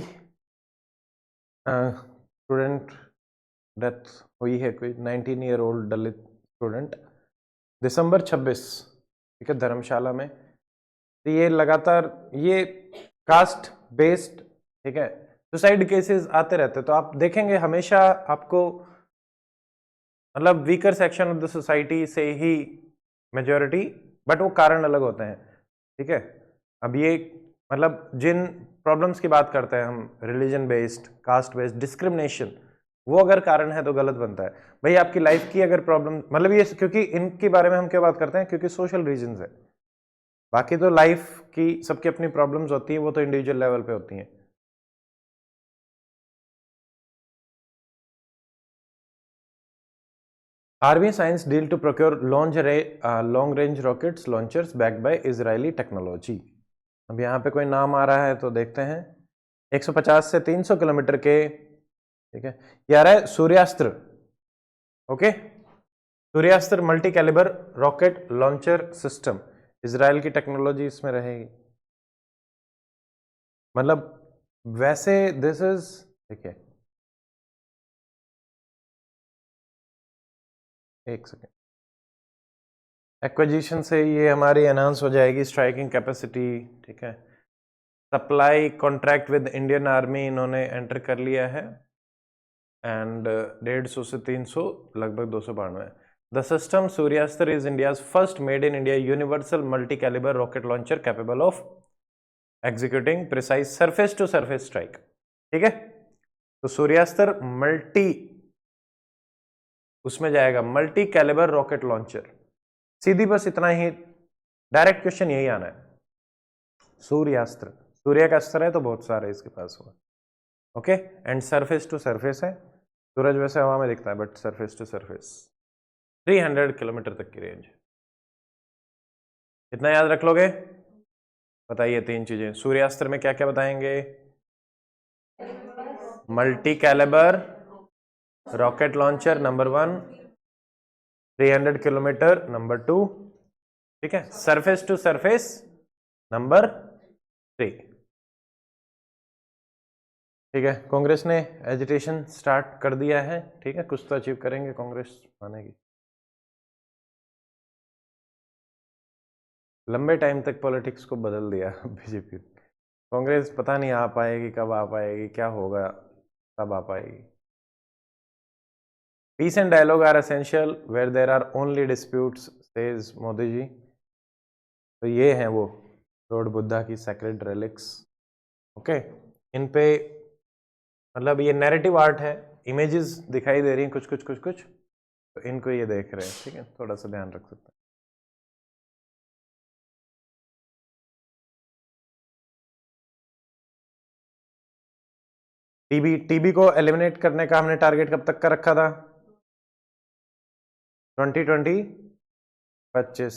स्टूडेंट डेथ हुई है कोई 19 ईयर ओल्ड दलित स्टूडेंट, दिसंबर 26, ठीक है, धर्मशाला में। तो ये लगातार ये कास्ट बेस्ड, ठीक है, सुसाइड केसेस आते रहते, तो आप देखेंगे हमेशा आपको, मतलब weaker section of the society से ही मेजॉरिटी, बट वो कारण अलग होते हैं। ठीक है, अब ये मतलब जिन प्रॉब्लम्स की बात करते हैं हम, religion based, caste based discrimination, वो अगर कारण है तो गलत बनता है। भाई आपकी लाइफ की अगर प्रॉब्लम, मतलब ये क्योंकि इनके बारे में हम क्या बात करते हैं, क्योंकि सोशल रीजंस है। बाकी तो लाइफ की सबकी अपनी प्रॉब्लम्स होती हैं, वो तो इंडिविजुअल लेवल पे होती हैं। Army signs deal to procure long range rockets launchers backed by Israeli technology. अब यहाँ पे कोई नाम आ रहा है तो देखते हैं। 150 से 300 किलोमीटर के, ठीक है, ये आ रहा है Suryastra. Okay, Suryastra multi calibre rocket launcher system, Israel की टेक्नोलॉजी इसमें रहेगी। मतलब वैसे दिस इज, ठीक है, एक सेकेंड, एक्विजिशन से ये हमारी एनहांस हो जाएगी स्ट्राइकिंग कैपेसिटी। ठीक है, supply contract with Indian army इन्होंने एंटर कर लिया है, एंड 150 से 300 लगभग 292। The system Suryastra is India's first made in India universal multi calibre rocket launcher capable of executing precise surface to surface strike. ठीक है, तो सूर्यास्त्र मल्टी, उसमें जाएगा मल्टी कैलिबर रॉकेट लॉन्चर। सीधी बस इतना ही, डायरेक्ट क्वेश्चन यही आना है। सूर्यास्त्र, सूर्य का अस्त्र है तो बहुत सारे इसके पास हुआ। Okay, and surface to surface है, सूरज वैसे हवा में दिखता है but surface to surface, 300 kilometre तक की रेंज। कितना याद रख लोगे बताइए? तीन चीजें सूर्यास्त्र में क्या क्या बताएंगे? Multi calibre rocket launcher number 1, 300 kilometre number 2, ठीक है, सरफेस टू सरफेस नंबर 3। ठीक है, कांग्रेस ने एजिटेशन स्टार्ट कर दिया है। ठीक है, कुछ तो अचीव करेंगे, कांग्रेस मानेगी। लंबे टाइम तक पॉलिटिक्स को बदल दिया बीजेपी। कांग्रेस पता नहीं आ पाएगी, कब आ पाएगी, क्या होगा, कब आ पाएगी। Peace and dialogue are essential where there are only disputes, says Modi ji. तो ये हैं वो लॉर्ड बुद्धा की सैक्रेड रेलिक्स। ओके, इन पे मतलब ये नैरेटिव आर्ट है, इमेजेस दिखाई दे रही हैं कुछ कुछ कुछ कुछ, तो इनको ये देख रहे हैं। ठीक है, थोड़ा सा ध्यान रख सकते हैं। टीबी को एलिमिनेट करने का हमने टारगेट कब तक का रखा था? 2025।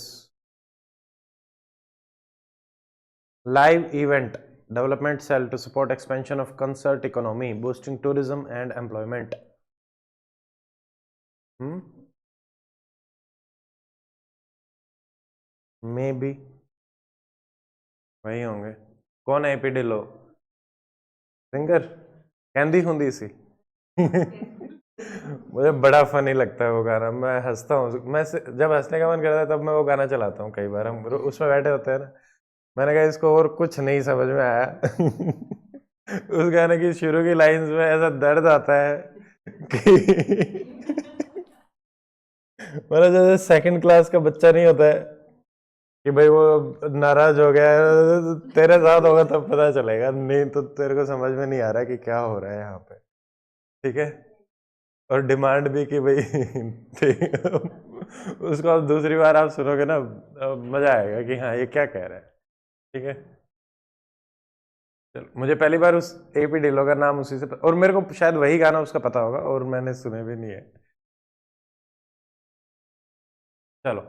Live event development cell to support expansion of concert economy boosting tourism and employment. May be वही होंगे। कौन है एपी ढिल्लो? सिंगर? कहंदी हुंदी सी। मुझे बड़ा फनी लगता है वो गाना, मैं हंसता हूँ। मैं जब हंसने का मन करता है तब मैं वो गाना चलाता हूँ। कई बार हम उसमें बैठे होते हैं ना, मैंने कहा इसको और कुछ नहीं समझ में आया। उस गाने की शुरू की लाइंस में ऐसा दर्द आता है कि मतलब जैसे सेकंड क्लास का बच्चा नहीं होता है कि भाई वो नाराज हो गया है, तेरे साथ होगा तब पता चलेगा, नहीं तो तेरे को समझ में नहीं आ रहा कि क्या हो रहा है यहाँ पे। ठीक है, और डिमांड भी कि भाई ठीक उसको आप दूसरी बार आप सुनोगे ना, मजा आएगा कि हाँ ये क्या कह रहा है। ठीक है, चलो, मुझे पहली बार उस एपी ढिल्लो का नाम उसी से और मेरे को शायद वही गाना उसका पता होगा और मैंने सुने भी नहीं है। चलो,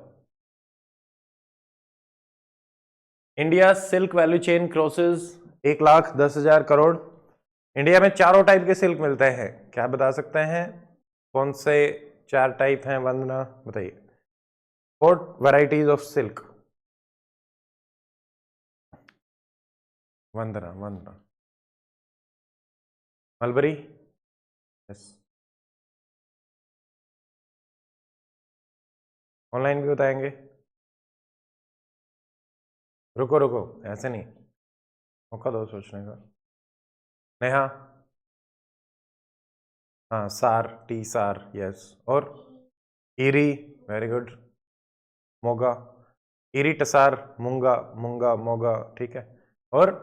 India silk value chain crosses 1,10,000 crore. India में चारों टाइप के सिल्क मिलते हैं, क्या बता सकते हैं? कौन से 4 टाइप हैं? वंदना बताइए। 4 varieties of silk. Vandana, Vandana. Mulberry? Yes. Online भी बताएंगे। रुको रुको, ऐसे नहीं, मौका दो सोचने का। नेहा? हाँ, सार, टी सार, यस। और ईरी, वेरी गुड। मोगा, ईरी टसार, मूंगा, मूंगा मोगा, ठीक है। और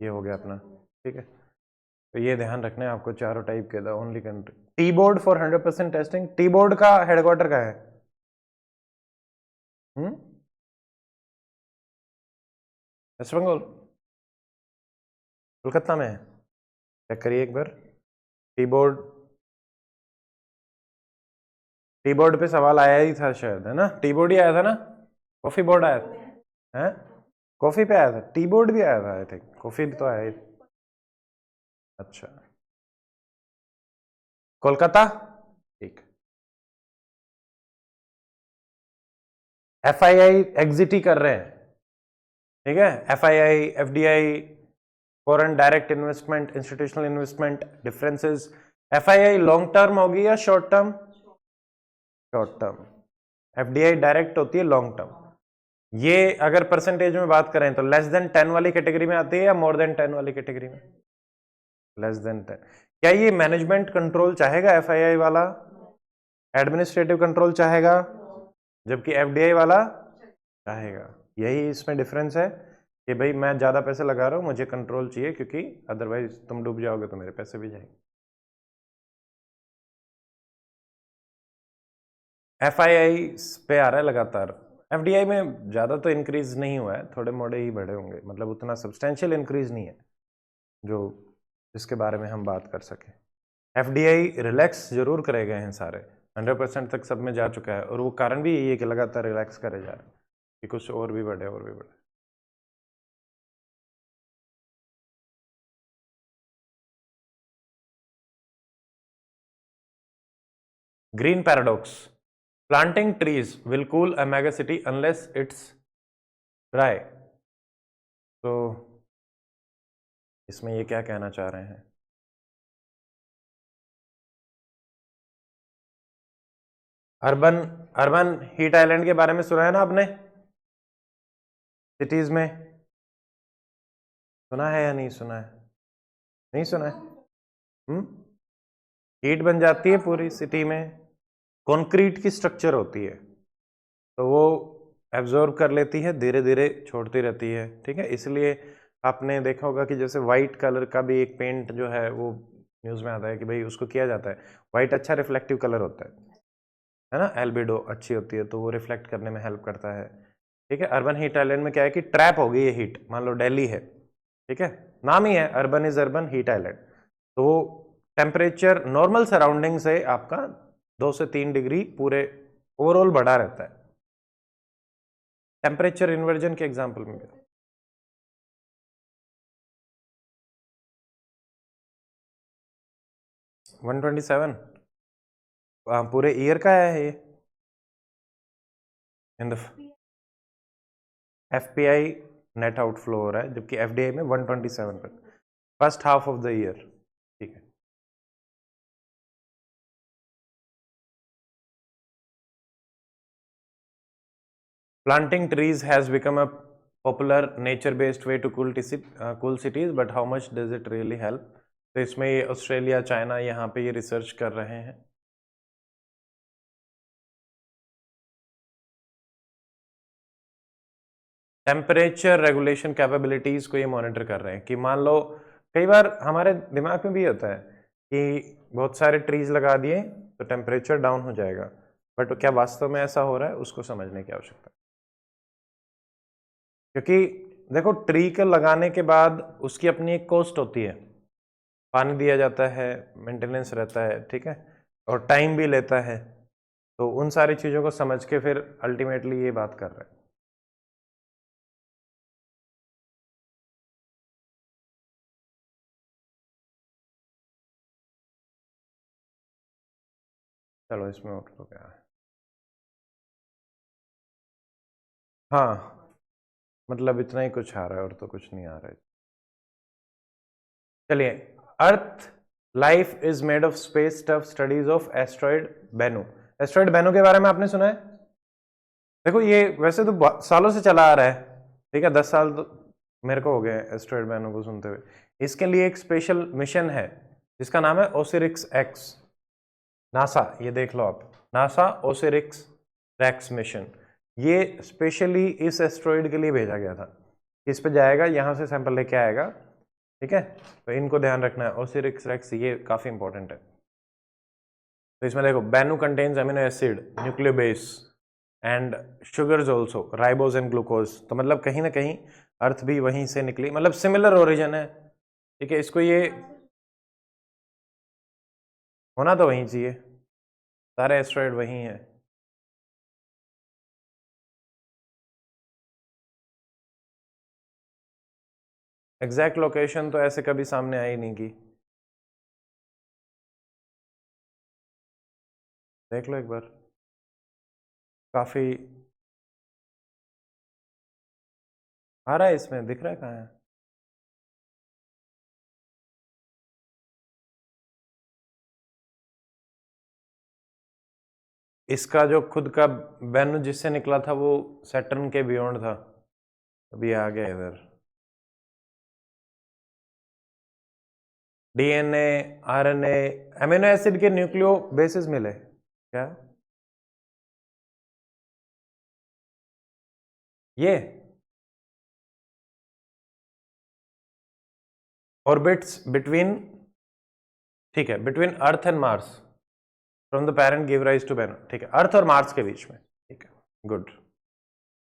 ये हो गया अपना, ठीक है। तो ये ध्यान रखना है आपको, चारों टाइप के the only country. Tea board for 100% testing. Tea board का हेडक्वार्टर का है? वेस्ट बंगाल, कोलकाता में है? चेक करिए एक बार। टी बोर्ड, टी बोर्ड पे सवाल आया ही था शायद, है ना? टी बोर्ड ही आया था ना? कॉफी बोर्ड आया था? है? कॉफी पे आया था, टी बोर्ड भी आया था आई थिंक, कॉफी भी तो आया ही। अच्छा, कोलकाता, ठीक। FII एग्जिट ही कर रहे हैं, ठीक है। FII, FDI, foreign direct investment, institutional investment, differences. FII long term होगी या short term? Short term. FDI direct होती है लॉन्ग टर्म। ये अगर परसेंटेज में बात करें तो लेस देन 10 वाली कैटेगरी में आती है या मोर देन 10 वाली कैटेगरी में? Less than 10। क्या ये मैनेजमेंट कंट्रोल चाहेगा FII वाला? एडमिनिस्ट्रेटिव कंट्रोल चाहेगा, जबकि FDI वाला चाहेगा। यही इसमें डिफरेंस है कि भाई मैं ज्यादा पैसे लगा रहा हूं, मुझे कंट्रोल चाहिए, क्योंकि अदरवाइज तुम डूब जाओगे तो मेरे पैसे भी जाएंगे। FII पे आ रहा है लगातार। FDI में ज्यादा तो इंक्रीज नहीं हुआ है, थोड़े मोड़े ही बढ़े होंगे, मतलब उतना सब्सटेंशियल इंक्रीज नहीं है जो जिसके बारे में हम बात कर सके। FDI रिलैक्स जरूर करे गए हैं सारे, 100% तक सब में जा चुका है, और वो कारण भी यही है कि लगातार रिलैक्स करे जा रहे हैं कि कुछ और भी बढ़े और भी बढ़े। Green paradox, planting trees will cool a mega city unless it's dry. तो इसमें ये क्या कहना चाह रहे हैं? अर्बन, अर्बन हीट आइलैंड के बारे में सुना है ना आपने? सिटीज में सुना है या नहीं सुना है? नहीं सुना है? हीट बन जाती है पूरी सिटी में, कंक्रीट की स्ट्रक्चर होती है, तो वो एब्जॉर्ब कर लेती है, धीरे धीरे छोड़ती रहती है, ठीक है। इसलिए आपने देखा होगा कि जैसे वाइट कलर का भी एक पेंट जो है वो न्यूज़ में आता है कि भाई उसको किया जाता है, वाइट अच्छा रिफ्लेक्टिव कलर होता है ना, एल्बिडो अच्छी होती है तो वो रिफ्लेक्ट करने में हेल्प करता है, ठीक है। अर्बन हीट आइलैंड में क्या है कि ट्रैप हो गई है हीट, मान लो दिल्ली है, ठीक है, नाम ही है urban is urban heat island, तो वो टेम्परेचर नॉर्मल सराउंडिंग से आपका 2 से 3 डिग्री पूरे ओवरऑल बढ़ा रहता है, टेम्परेचर इन्वर्जन के एग्जाम्पल में। 127 पूरे ईयर का है ये in the FPI net outflow हो रहा है, जबकि FDI में 127 पर first half of the year. ठीक है, planting trees has become a popular nature based way to cool cities, but how much does it really help? तो इसमें ये ऑस्ट्रेलिया, चाइना, यहाँ पे ये रिसर्च कर रहे हैं। टेम्परेचर रेगुलेशन कैपेबिलिटीज को ये मॉनिटर कर रहे हैं कि मान लो कई बार हमारे दिमाग में भी होता है कि बहुत सारे ट्रीज लगा दिए तो टेम्परेचर डाउन हो जाएगा, बट क्या वास्तव में ऐसा हो रहा है, उसको समझने की आवश्यकता है। क्योंकि देखो, ट्री को लगाने के बाद उसकी अपनी एक कॉस्ट होती है, पानी दिया जाता है, मेंटेनेंस रहता है, ठीक है, और टाइम भी लेता है। तो उन सारी चीज़ों को समझ के फिर अल्टीमेटली ये बात कर रहे हैं। चलो इसमें आउटपुट क्या है? हाँ, मतलब इतना ही कुछ आ रहा है और तो कुछ नहीं आ रहा है। चलिए, Earth life is made of space stuff studies of asteroid Bennu. Asteroid Bennu के बारे में आपने सुना है? देखो, ये वैसे तो सालों से चला आ रहा है, ठीक है, 10 साल तो मेरे को हो गए एस्ट्रॉइड बेनू को सुनते हुए। इसके लिए एक स्पेशल मिशन है जिसका नाम है ओसिरिक्स एक्स। नासा, ये देख लो आप, नासा ओसिरिक्स एक्स मिशन, ये स्पेशली इस एस्ट्रॉइड के लिए भेजा गया था। इस पे जाएगा, यहाँ से सैंपल लेके आएगा, ठीक है, तो इनको ध्यान रखना है। ओसिरिक्स रेक्स ये काफी इंपॉर्टेंट है। तो इसमें देखो, Bennu contains amino acid, nucleobase and sugars also, ribose and glucose. तो मतलब कहीं ना कहीं अर्थ भी वहीं से निकली, मतलब सिमिलर ओरिजिन है, ठीक है। इसको ये होना तो वहीं चाहिए, सारे एस्ट्रॉइड वहीं है। एग्जैक्ट लोकेशन तो ऐसे कभी सामने आई नहीं की, देख लो एक बार, काफी आ रहा है, इसमें दिख रहा है कहाँ है। इसका जो खुद का बेनू जिससे निकला था वो सैटर्न के बियॉन्ड था, अभी आ गया इधर। डीएनए, आरएनए, अमीनो एसिड के न्यूक्लियो बेसिस मिले क्या? ये ऑर्बिट्स बिटवीन, ठीक है, between Earth and Mars from the parent give rise to Bennu, ठीक है, अर्थ और मार्स के बीच में, ठीक है, गुड।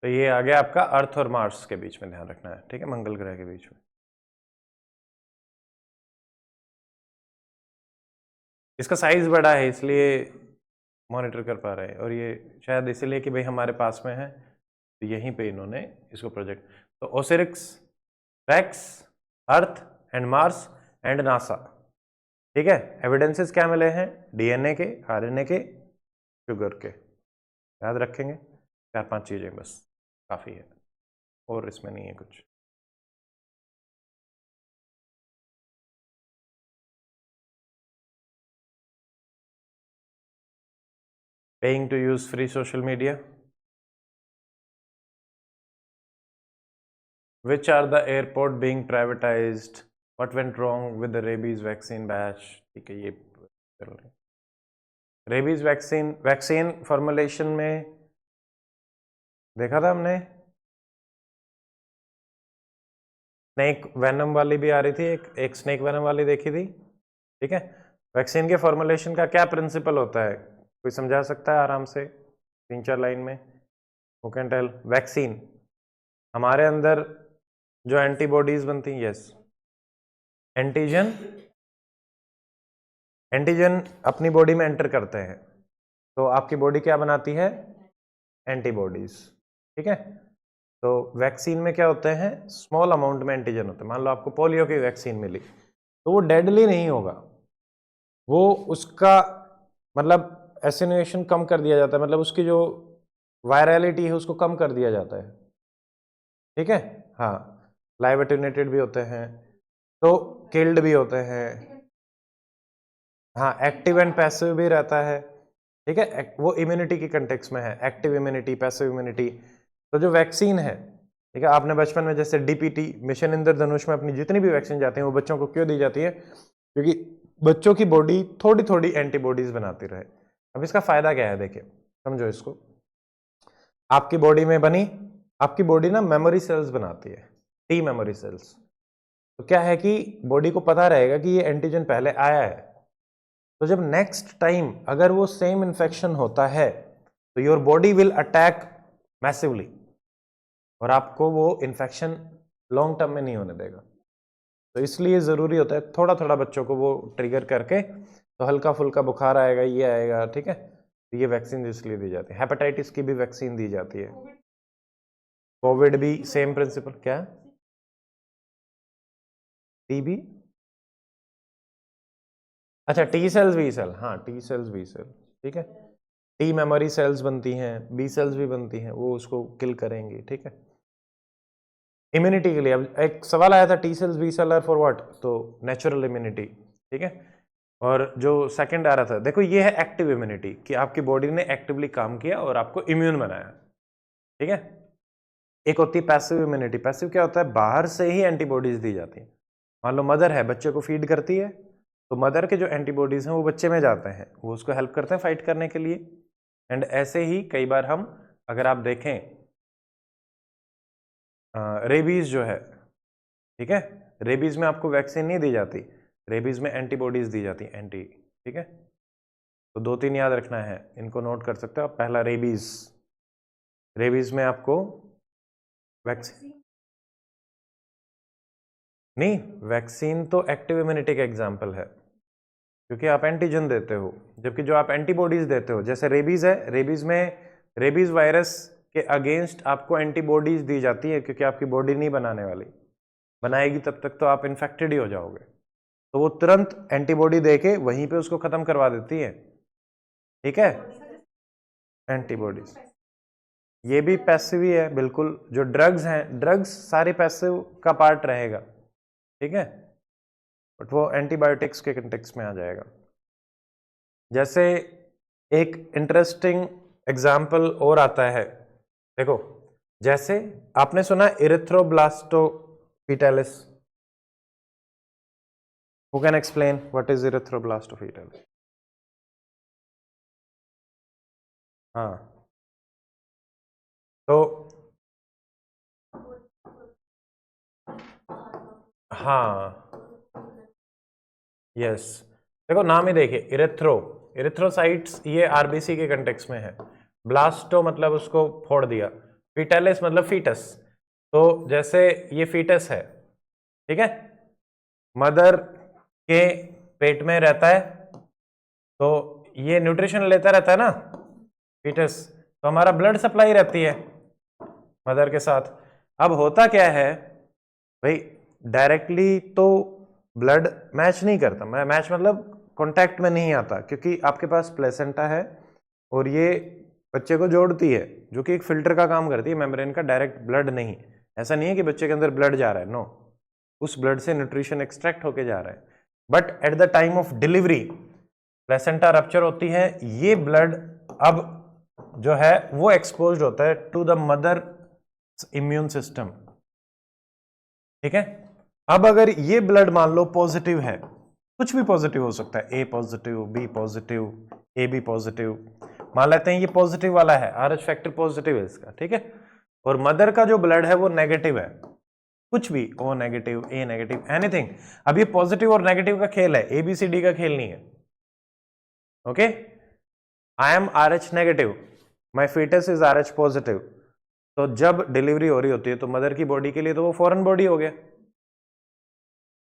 तो ये आ गया आपका अर्थ और मार्स के बीच में, ध्यान रखना है, ठीक है, मंगल ग्रह के बीच में। इसका साइज बड़ा है इसलिए मॉनिटर कर पा रहे हैं, और ये शायद इसलिए कि भाई हमारे पास में है, तो यहीं पे इन्होंने इसको प्रोजेक्ट। तो Osiris Rex, earth and Mars and NASA, ठीक है। एविडेंसेस क्या मिले हैं? डीएनए के, आरएनए के, शुगर के, याद रखेंगे 4-5 चीजें बस, काफी है, और इसमें नहीं है कुछ। Paying to use free social media. Which are the airport being privatized? What went wrong with the rabies vaccine batch? ठीक है, ये चल रही रेबीज वैक्सीन फॉर्मुलेशन में देखा था हमने, स्नेक वेनम वाली भी आ रही थी, एक स्नेक वेनम वाली देखी थी, ठीक है। वैक्सीन के फॉर्मुलेशन का क्या प्रिंसिपल होता है, कोई समझा सकता है आराम से 3-4 लाइन में? Who can tell? वैक्सीन, हमारे अंदर जो एंटीबॉडीज बनती हैं, यस, एंटीजन, एंटीजन अपनी बॉडी में एंटर करते हैं, तो आपकी बॉडी क्या बनाती है? एंटीबॉडीज, ठीक है। तो वैक्सीन में क्या होते हैं? स्मॉल अमाउंट में एंटीजन होते हैं। मान लो आपको पोलियो की वैक्सीन मिली, तो वो डेडली नहीं होगा, वो उसका मतलब एटेन्यूएशन कम कर दिया जाता है, मतलब उसकी जो वायरलिटी है उसको कम कर दिया जाता है, ठीक है। हाँ, लाइव एटेन्यूएटेड भी होते हैं, तो किल्ड भी होते हैं। हाँ, एक्टिव एंड पैसिव भी रहता है, ठीक है। वो इम्यूनिटी की कंटेक्स्ट में है, एक्टिव इम्यूनिटी, पैसिव इम्यूनिटी। तो जो वैक्सीन है, ठीक है, आपने बचपन में जैसे डीपीटी, मिशन इंद्रधनुष में अपनी जितनी भी वैक्सीन जाती है वो बच्चों को क्यों दी जाती है? क्योंकि बच्चों की बॉडी थोड़ी थोड़ी एंटीबॉडीज बनाती रहे। अब इसका फायदा क्या है, देखिए समझो इसको। आपकी बॉडी में बनी, आपकी बॉडी ना मेमोरी सेल्स बनाती है, टी मेमोरी सेल्स। तो क्या है कि बॉडी को पता रहेगा कि ये एंटीजन पहले आया है, तो जब नेक्स्ट टाइम अगर वो सेम इन्फेक्शन होता है तो your body will attack massively, और आपको वो इन्फेक्शन लॉन्ग टर्म में नहीं होने देगा। तो इसलिए ज़रूरी होता है थोड़ा थोड़ा बच्चों को वो ट्रिगर करके, तो हल्का फुल्का बुखार आएगा, ये आएगा, ठीक है। तो ये वैक्सीन इसलिए दी जाती है। हेपेटाइटिस की भी वैक्सीन दी जाती है, कोविड भी सेम प्रिंसिपल। क्या? टीबी? अच्छा, टी सेल्स बी सेल, हाँ टी सेल्स बी सेल, ठीक है। टी मेमोरी सेल्स बनती हैं, बी सेल्स भी बनती हैं, वो उसको किल करेंगी, ठीक है, इम्यूनिटी के लिए। अब एक सवाल आया था, T cells B cell are for what, तो नेचुरल इम्यूनिटी, ठीक है। और जो सेकंड आ रहा था, देखो ये है एक्टिव इम्यूनिटी, कि आपकी बॉडी ने एक्टिवली काम किया और आपको इम्यून बनाया, ठीक है। एक होती है पैसिव इम्यूनिटी। पैसिव क्या होता है? बाहर से ही एंटीबॉडीज दी जाती है। मान लो मदर है, बच्चे को फीड करती है, तो मदर के जो एंटीबॉडीज हैं वो बच्चे में जाते हैं, वो उसको हेल्प करते हैं फाइट करने के लिए। एंड ऐसे ही कई बार हम, अगर आप देखें, रेबीज जो है, ठीक है, रेबीज में आपको वैक्सीन नहीं दी जाती, रेबीज में एंटीबॉडीज दी जाती है, एंटी, ठीक है। तो 2-3 याद रखना है, इनको नोट कर सकते हो आप। पहला रेबीज, रेबीज में आपको वैक्सीन नहीं, वैक्सीन तो एक्टिव इम्यूनिटी का एग्जाम्पल है, क्योंकि आप एंटीजन देते हो, जबकि जो आप एंटीबॉडीज देते हो, जैसे रेबीज है, रेबीज में रेबीज वायरस के अगेंस्ट आपको एंटीबॉडीज दी जाती है, क्योंकि आपकी बॉडी नहीं बनाने वाली, बनाएगी तब तक तो आप इन्फेक्टेड ही हो जाओगे, तो वो तुरंत एंटीबॉडी देके वहीं पे उसको खत्म करवा देती है, ठीक है। एंटीबॉडीज ये भी पैसिव ही है, बिल्कुल। जो ड्रग्स हैं, ड्रग्स सारे पैसिव का पार्ट रहेगा, ठीक है, बट वो एंटीबायोटिक्स के कंटेक्स्ट में आ जाएगा। जैसे एक इंटरेस्टिंग एग्जाम्पल और आता है, देखो, जैसे आपने सुना erythroblastosis fetalis, who can explain what is erythroblastosis fetalis? हाँ, तो हाँ, यस, देखो नाम ही देखिए, इरिथ्रोसाइट्स, ये आरबीसी के कंटेक्स्ट में है। ब्लास्टो मतलब उसको फोड़ दिया, फिटेलिस मतलब फीटस। तो जैसे ये फीटस है, ठीक है, मदर के पेट में रहता है, तो ये न्यूट्रिशन लेता रहता है ना फीटस, तो हमारा ब्लड सप्लाई रहती है मदर के साथ। अब होता क्या है भाई, डायरेक्टली तो ब्लड मैच नहीं करता, मैच मतलब कांटेक्ट में नहीं आता, क्योंकि आपके पास प्लेसेंटा है और ये बच्चे को जोड़ती है, जो कि एक फिल्टर का काम करती है मेम्ब्रेन का, डायरेक्ट ब्लड नहीं। ऐसा नहीं है कि बच्चे के अंदर ब्लड जा रहा है, नो, उस ब्लड से न्यूट्रिशन एक्सट्रैक्ट होके जा रहा है। But at the time of delivery placenta rupture होती है, ये ब्लड अब जो है वो एक्सपोज होता है to the mother immune system, ठीक है। अब अगर ये ब्लड मान लो पॉजिटिव है, कुछ भी पॉजिटिव हो सकता है, A positive, B positive, A B positive, मान लेते हैं ये पॉजिटिव वाला है, आरएच फैक्टर पॉजिटिव है इसका, ठीक है, और मदर का जो ब्लड है वो नेगेटिव है, कुछ भी, ओ नेगेटिव, ए नेगेटिव, एनीथिंग। अब ये पॉजिटिव और नेगेटिव का खेल है, एबीसीडी का खेल नहीं है, okay. I am Rh negative, my foetus is Rh positive, तो जब डिलीवरी हो रही होती है तो मदर की बॉडी के लिए तो वो फॉरेन बॉडी हो गया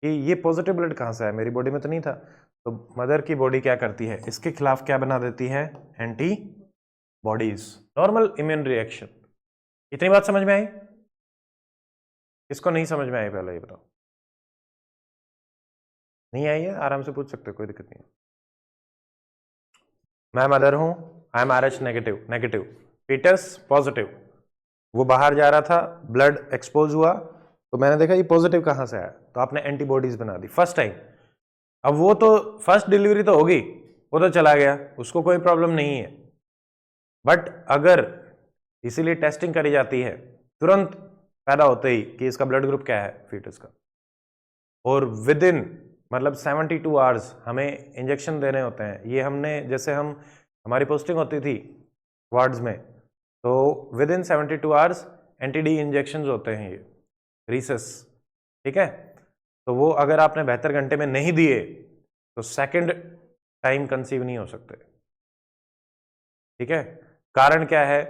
कि ये पॉजिटिव ब्लड कहां से आया, मेरी बॉडी में तो नहीं था। तो मदर की बॉडी क्या करती है, इसके खिलाफ क्या बना देती है, anti bodies, normal immune reaction. इतनी बात समझ में आई? इसको नहीं समझ में आई पहले ये बताओ? नहीं आई है, आराम से पूछ सकते हो, कोई दिक्कत नहीं है। मैं मदर हूं, I am RH negative, negative, foetus positive, वो बाहर जा रहा था, ब्लड एक्सपोज हुआ, तो मैंने देखा ये पॉजिटिव कहां से आया, तो आपने एंटीबॉडीज बना दी फर्स्ट टाइम। अब वो तो फर्स्ट डिलीवरी तो होगी, वो तो चला गया, उसको कोई प्रॉब्लम नहीं है। बट अगर इसीलिए टेस्टिंग करी जाती है तुरंत पैदा होते ही कि इसका ब्लड ग्रुप क्या है फीटस का, और विद इन मतलब 72 आवर्स हमें इंजेक्शन देने होते हैं। ये हमने जैसे हमारी पोस्टिंग होती थी वार्ड्स में, तो with in 72 hours anti-D injection होते हैं ये रीसस, ठीक है। तो वो अगर आपने 72 घंटे में नहीं दिए तो सेकंड टाइम कंसीव नहीं हो सकते, ठीक है। कारण क्या है,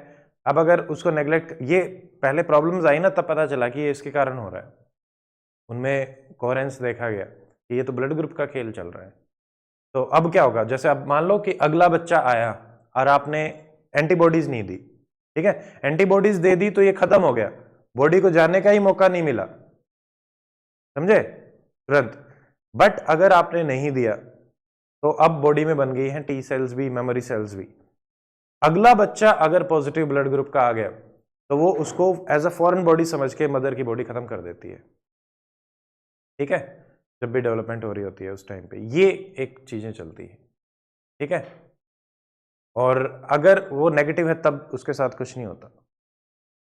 अब अगर उसको नेग्लेक्ट, ये पहले प्रॉब्लम्स आई ना तब पता चला कि ये इसके कारण हो रहा है, उनमें कोहेरेंस देखा गया कि ये तो ब्लड ग्रुप का खेल चल रहा है। तो अब क्या होगा, जैसे अब मान लो कि अगला बच्चा आया और आपने एंटीबॉडीज नहीं दी, ठीक है, एंटीबॉडीज दे दी तो ये खत्म हो गया, बॉडी को जाने का ही मौका नहीं मिला, समझे, तुरंत। बट अगर आपने नहीं दिया तो अब बॉडी में बन गई है टी सेल्स भी, मेमोरी सेल्स भी। अगला बच्चा अगर पॉजिटिव ब्लड ग्रुप का आ गया तो वो उसको एज अ फॉरेन बॉडी समझ के मदर की बॉडी खत्म कर देती है, ठीक है, जब भी डेवलपमेंट हो रही होती है उस टाइम पे ये एक चीजें चलती है, ठीक है। और अगर वो नेगेटिव है तब उसके साथ कुछ नहीं होता,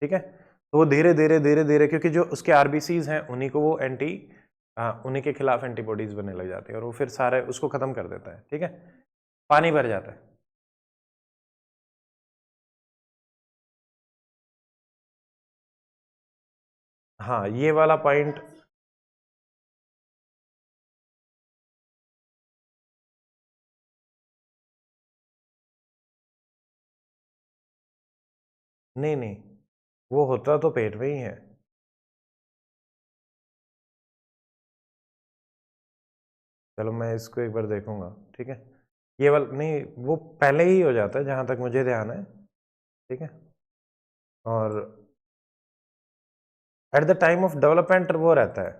ठीक है। तो वो धीरे धीरे धीरे धीरे, क्योंकि जो उसके आरबीसीज हैं उन्हीं को वो उन्हीं के खिलाफ एंटीबॉडीज बनने लग जाती है और वो फिर सारे उसको खत्म कर देता है, ठीक है, पानी भर जाता है। हाँ ये वाला पॉइंट, नहीं नहीं, वो होता तो पेट में ही है। चलो मैं इसको एक बार देखूंगा, ठीक है। ये वाला नहीं, वो पहले ही हो जाता है जहां तक मुझे ध्यान है, ठीक है। और at the time of development वो रहता है।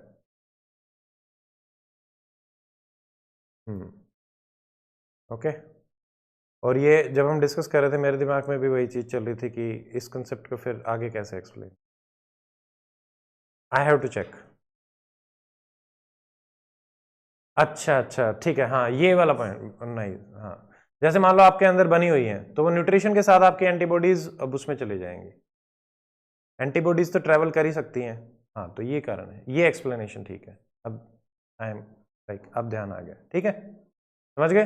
ओके। और ये जब हम डिस्कस कर रहे थे मेरे दिमाग में भी वही चीज चल रही थी कि इस कंसेप्ट को फिर आगे कैसे explain, I have to check. अच्छा अच्छा ठीक है, हाँ ये वाला पॉइंट नहीं, हाँ जैसे मान लो आपके अंदर बनी हुई है तो वो न्यूट्रिशन के साथ आपकी एंटीबॉडीज अब उसमें चली जाएंगी, एंटीबॉडीज तो ट्रेवल कर ही सकती हैं। हाँ तो ये कारण है, ये एक्सप्लेनेशन ठीक है। अब आई एम लाइक अब ध्यान आ गया, ठीक है, समझ गए।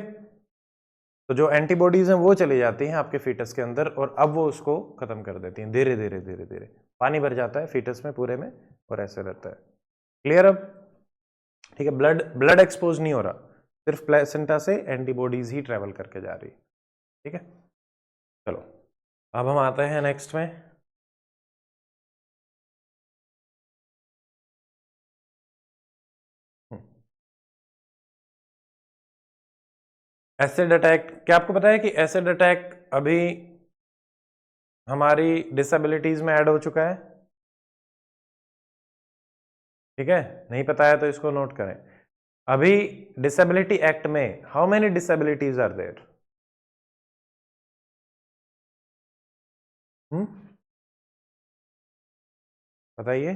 तो जो एंटीबॉडीज हैं वो चली जाती हैं आपके फीटस के अंदर और अब वो उसको खत्म कर देती हैं धीरे धीरे धीरे धीरे, पानी भर जाता है फीटस में पूरे में और ऐसे रहता है। क्लियर अब, ठीक है। ब्लड ब्लड एक्सपोज नहीं हो रहा, सिर्फ प्लेसेंटा से एंटीबॉडीज ही ट्रेवल करके जा रही है, ठीक है। चलो अब हम आते हैं नेक्स्ट में। एसिड अटैक, क्या आपको पता है कि एसिड अटैक अभी हमारी डिसेबिलिटीज में ऐड हो चुका है, ठीक है। नहीं पता है तो इसको नोट करें। अभी डिसेबिलिटी एक्ट में how many disabilities are there? बताइए।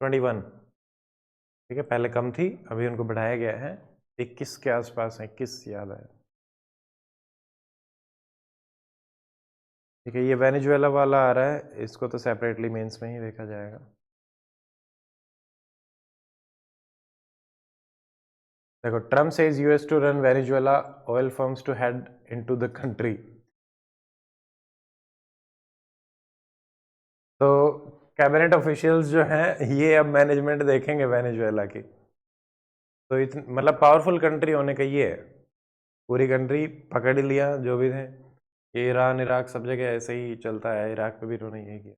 21, ठीक है, पहले कम थी अभी उनको बढ़ाया गया है, 21 के आसपास है, 21 याद है, ठीक है। ये वेनेजुएला वाला आ रहा है, इसको तो सेपरेटली मेंस में ही देखा जाएगा। देखो Trump says US to run Venezuela oil firms to head into the country. तो कैबिनेट ऑफिशियल्स जो हैं ये अब मैनेजमेंट देखेंगे वेनेजुएला की। तो मतलब पावरफुल कंट्री होने का ये है, पूरी कंट्री पकड़ ही लिया जो भी थे। ये ईरान इराक सब जगह ऐसे ही चलता है, इराक पे भी उन्होंने यही किया।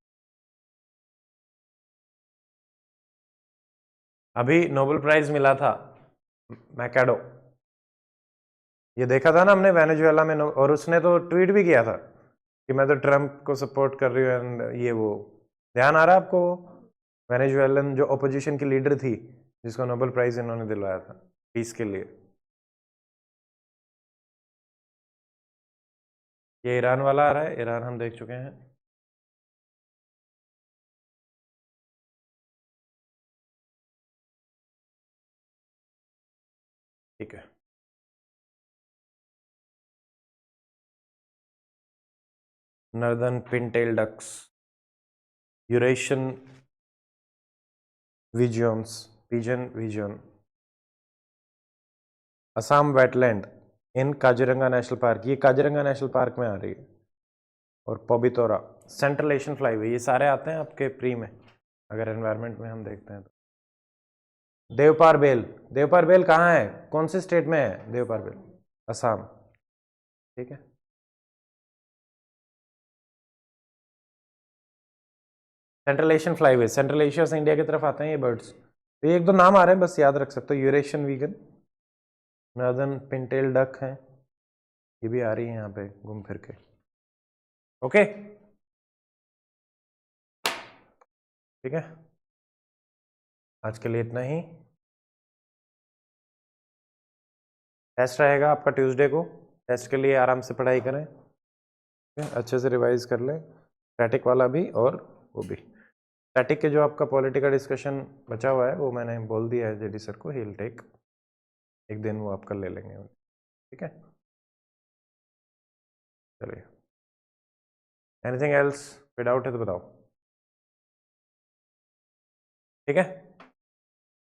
अभी नोबेल प्राइज मिला था मैकाडो, ये देखा था ना हमने वेनेजुएला में, और उसने तो ट्वीट भी किया था कि मैं तो ट्रम्प को सपोर्ट कर रही हूँ एंड ये वो, ध्यान आ रहा है आपको? वेनेजुएलन जो अपोजिशन की लीडर थी जिसको नोबेल प्राइज इन्होंने दिलवाया था पीस के लिए। ये ईरान वाला आ रहा है, ईरान हम देख चुके हैं। ठीक है, northern pintail ducks, Eurasian wigeons, pigeon wigeon, Assam wetland in Kaziranga national park, ये काजीरंगा नेशनल पार्क में आ रही है। और पबितोरा, सेंट्रल एशियन फ्लाईवे, ये सारे आते हैं आपके प्री में, अगर एनवायरनमेंट में हम देखते हैं तो। देवपार बेल, देवपार बेल कहाँ है, कौन से स्टेट में है देवपार बेल? असम। ठीक है, central Asian flyway, central Asia से इंडिया की तरफ आते हैं ये बर्ड्स। तो ये एक दो नाम आ रहे हैं, बस याद रख सकते हो। Eurasian vegan, northern Pintail duck है, ये भी आ रही है यहाँ पे घूम फिर के। ओके, ठीक है, आज के लिए इतना ही। टेस्ट रहेगा आपका ट्यूसडे को, टेस्ट के लिए आराम से पढ़ाई करें, अच्छे से रिवाइज कर लें, स्टैटिक वाला भी और वो भी। स्टैटिक के जो आपका पॉलिटिकल डिस्कशन बचा हुआ है वो मैंने बोल दिया है जेडी सर को, ही विल टेक, एक दिन वो आप कर ले लेंगे, ठीक है। चलिए, एनीथिंग एल्स, कोई डाउट है तो बताओ, ठीक है।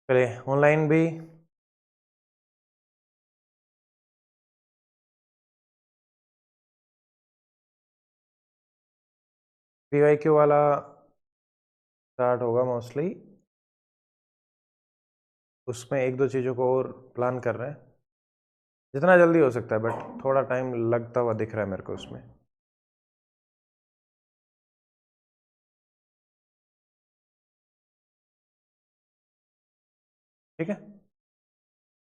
चलिए, ऑनलाइन भी PYQ वाला स्टार्ट होगा मोस्टली, उसमें एक दो चीज़ों को और प्लान कर रहे हैं, जितना जल्दी हो सकता है, बट थोड़ा टाइम लगता हुआ दिख रहा है मेरे को उसमें। ठीक है,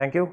थैंक यू।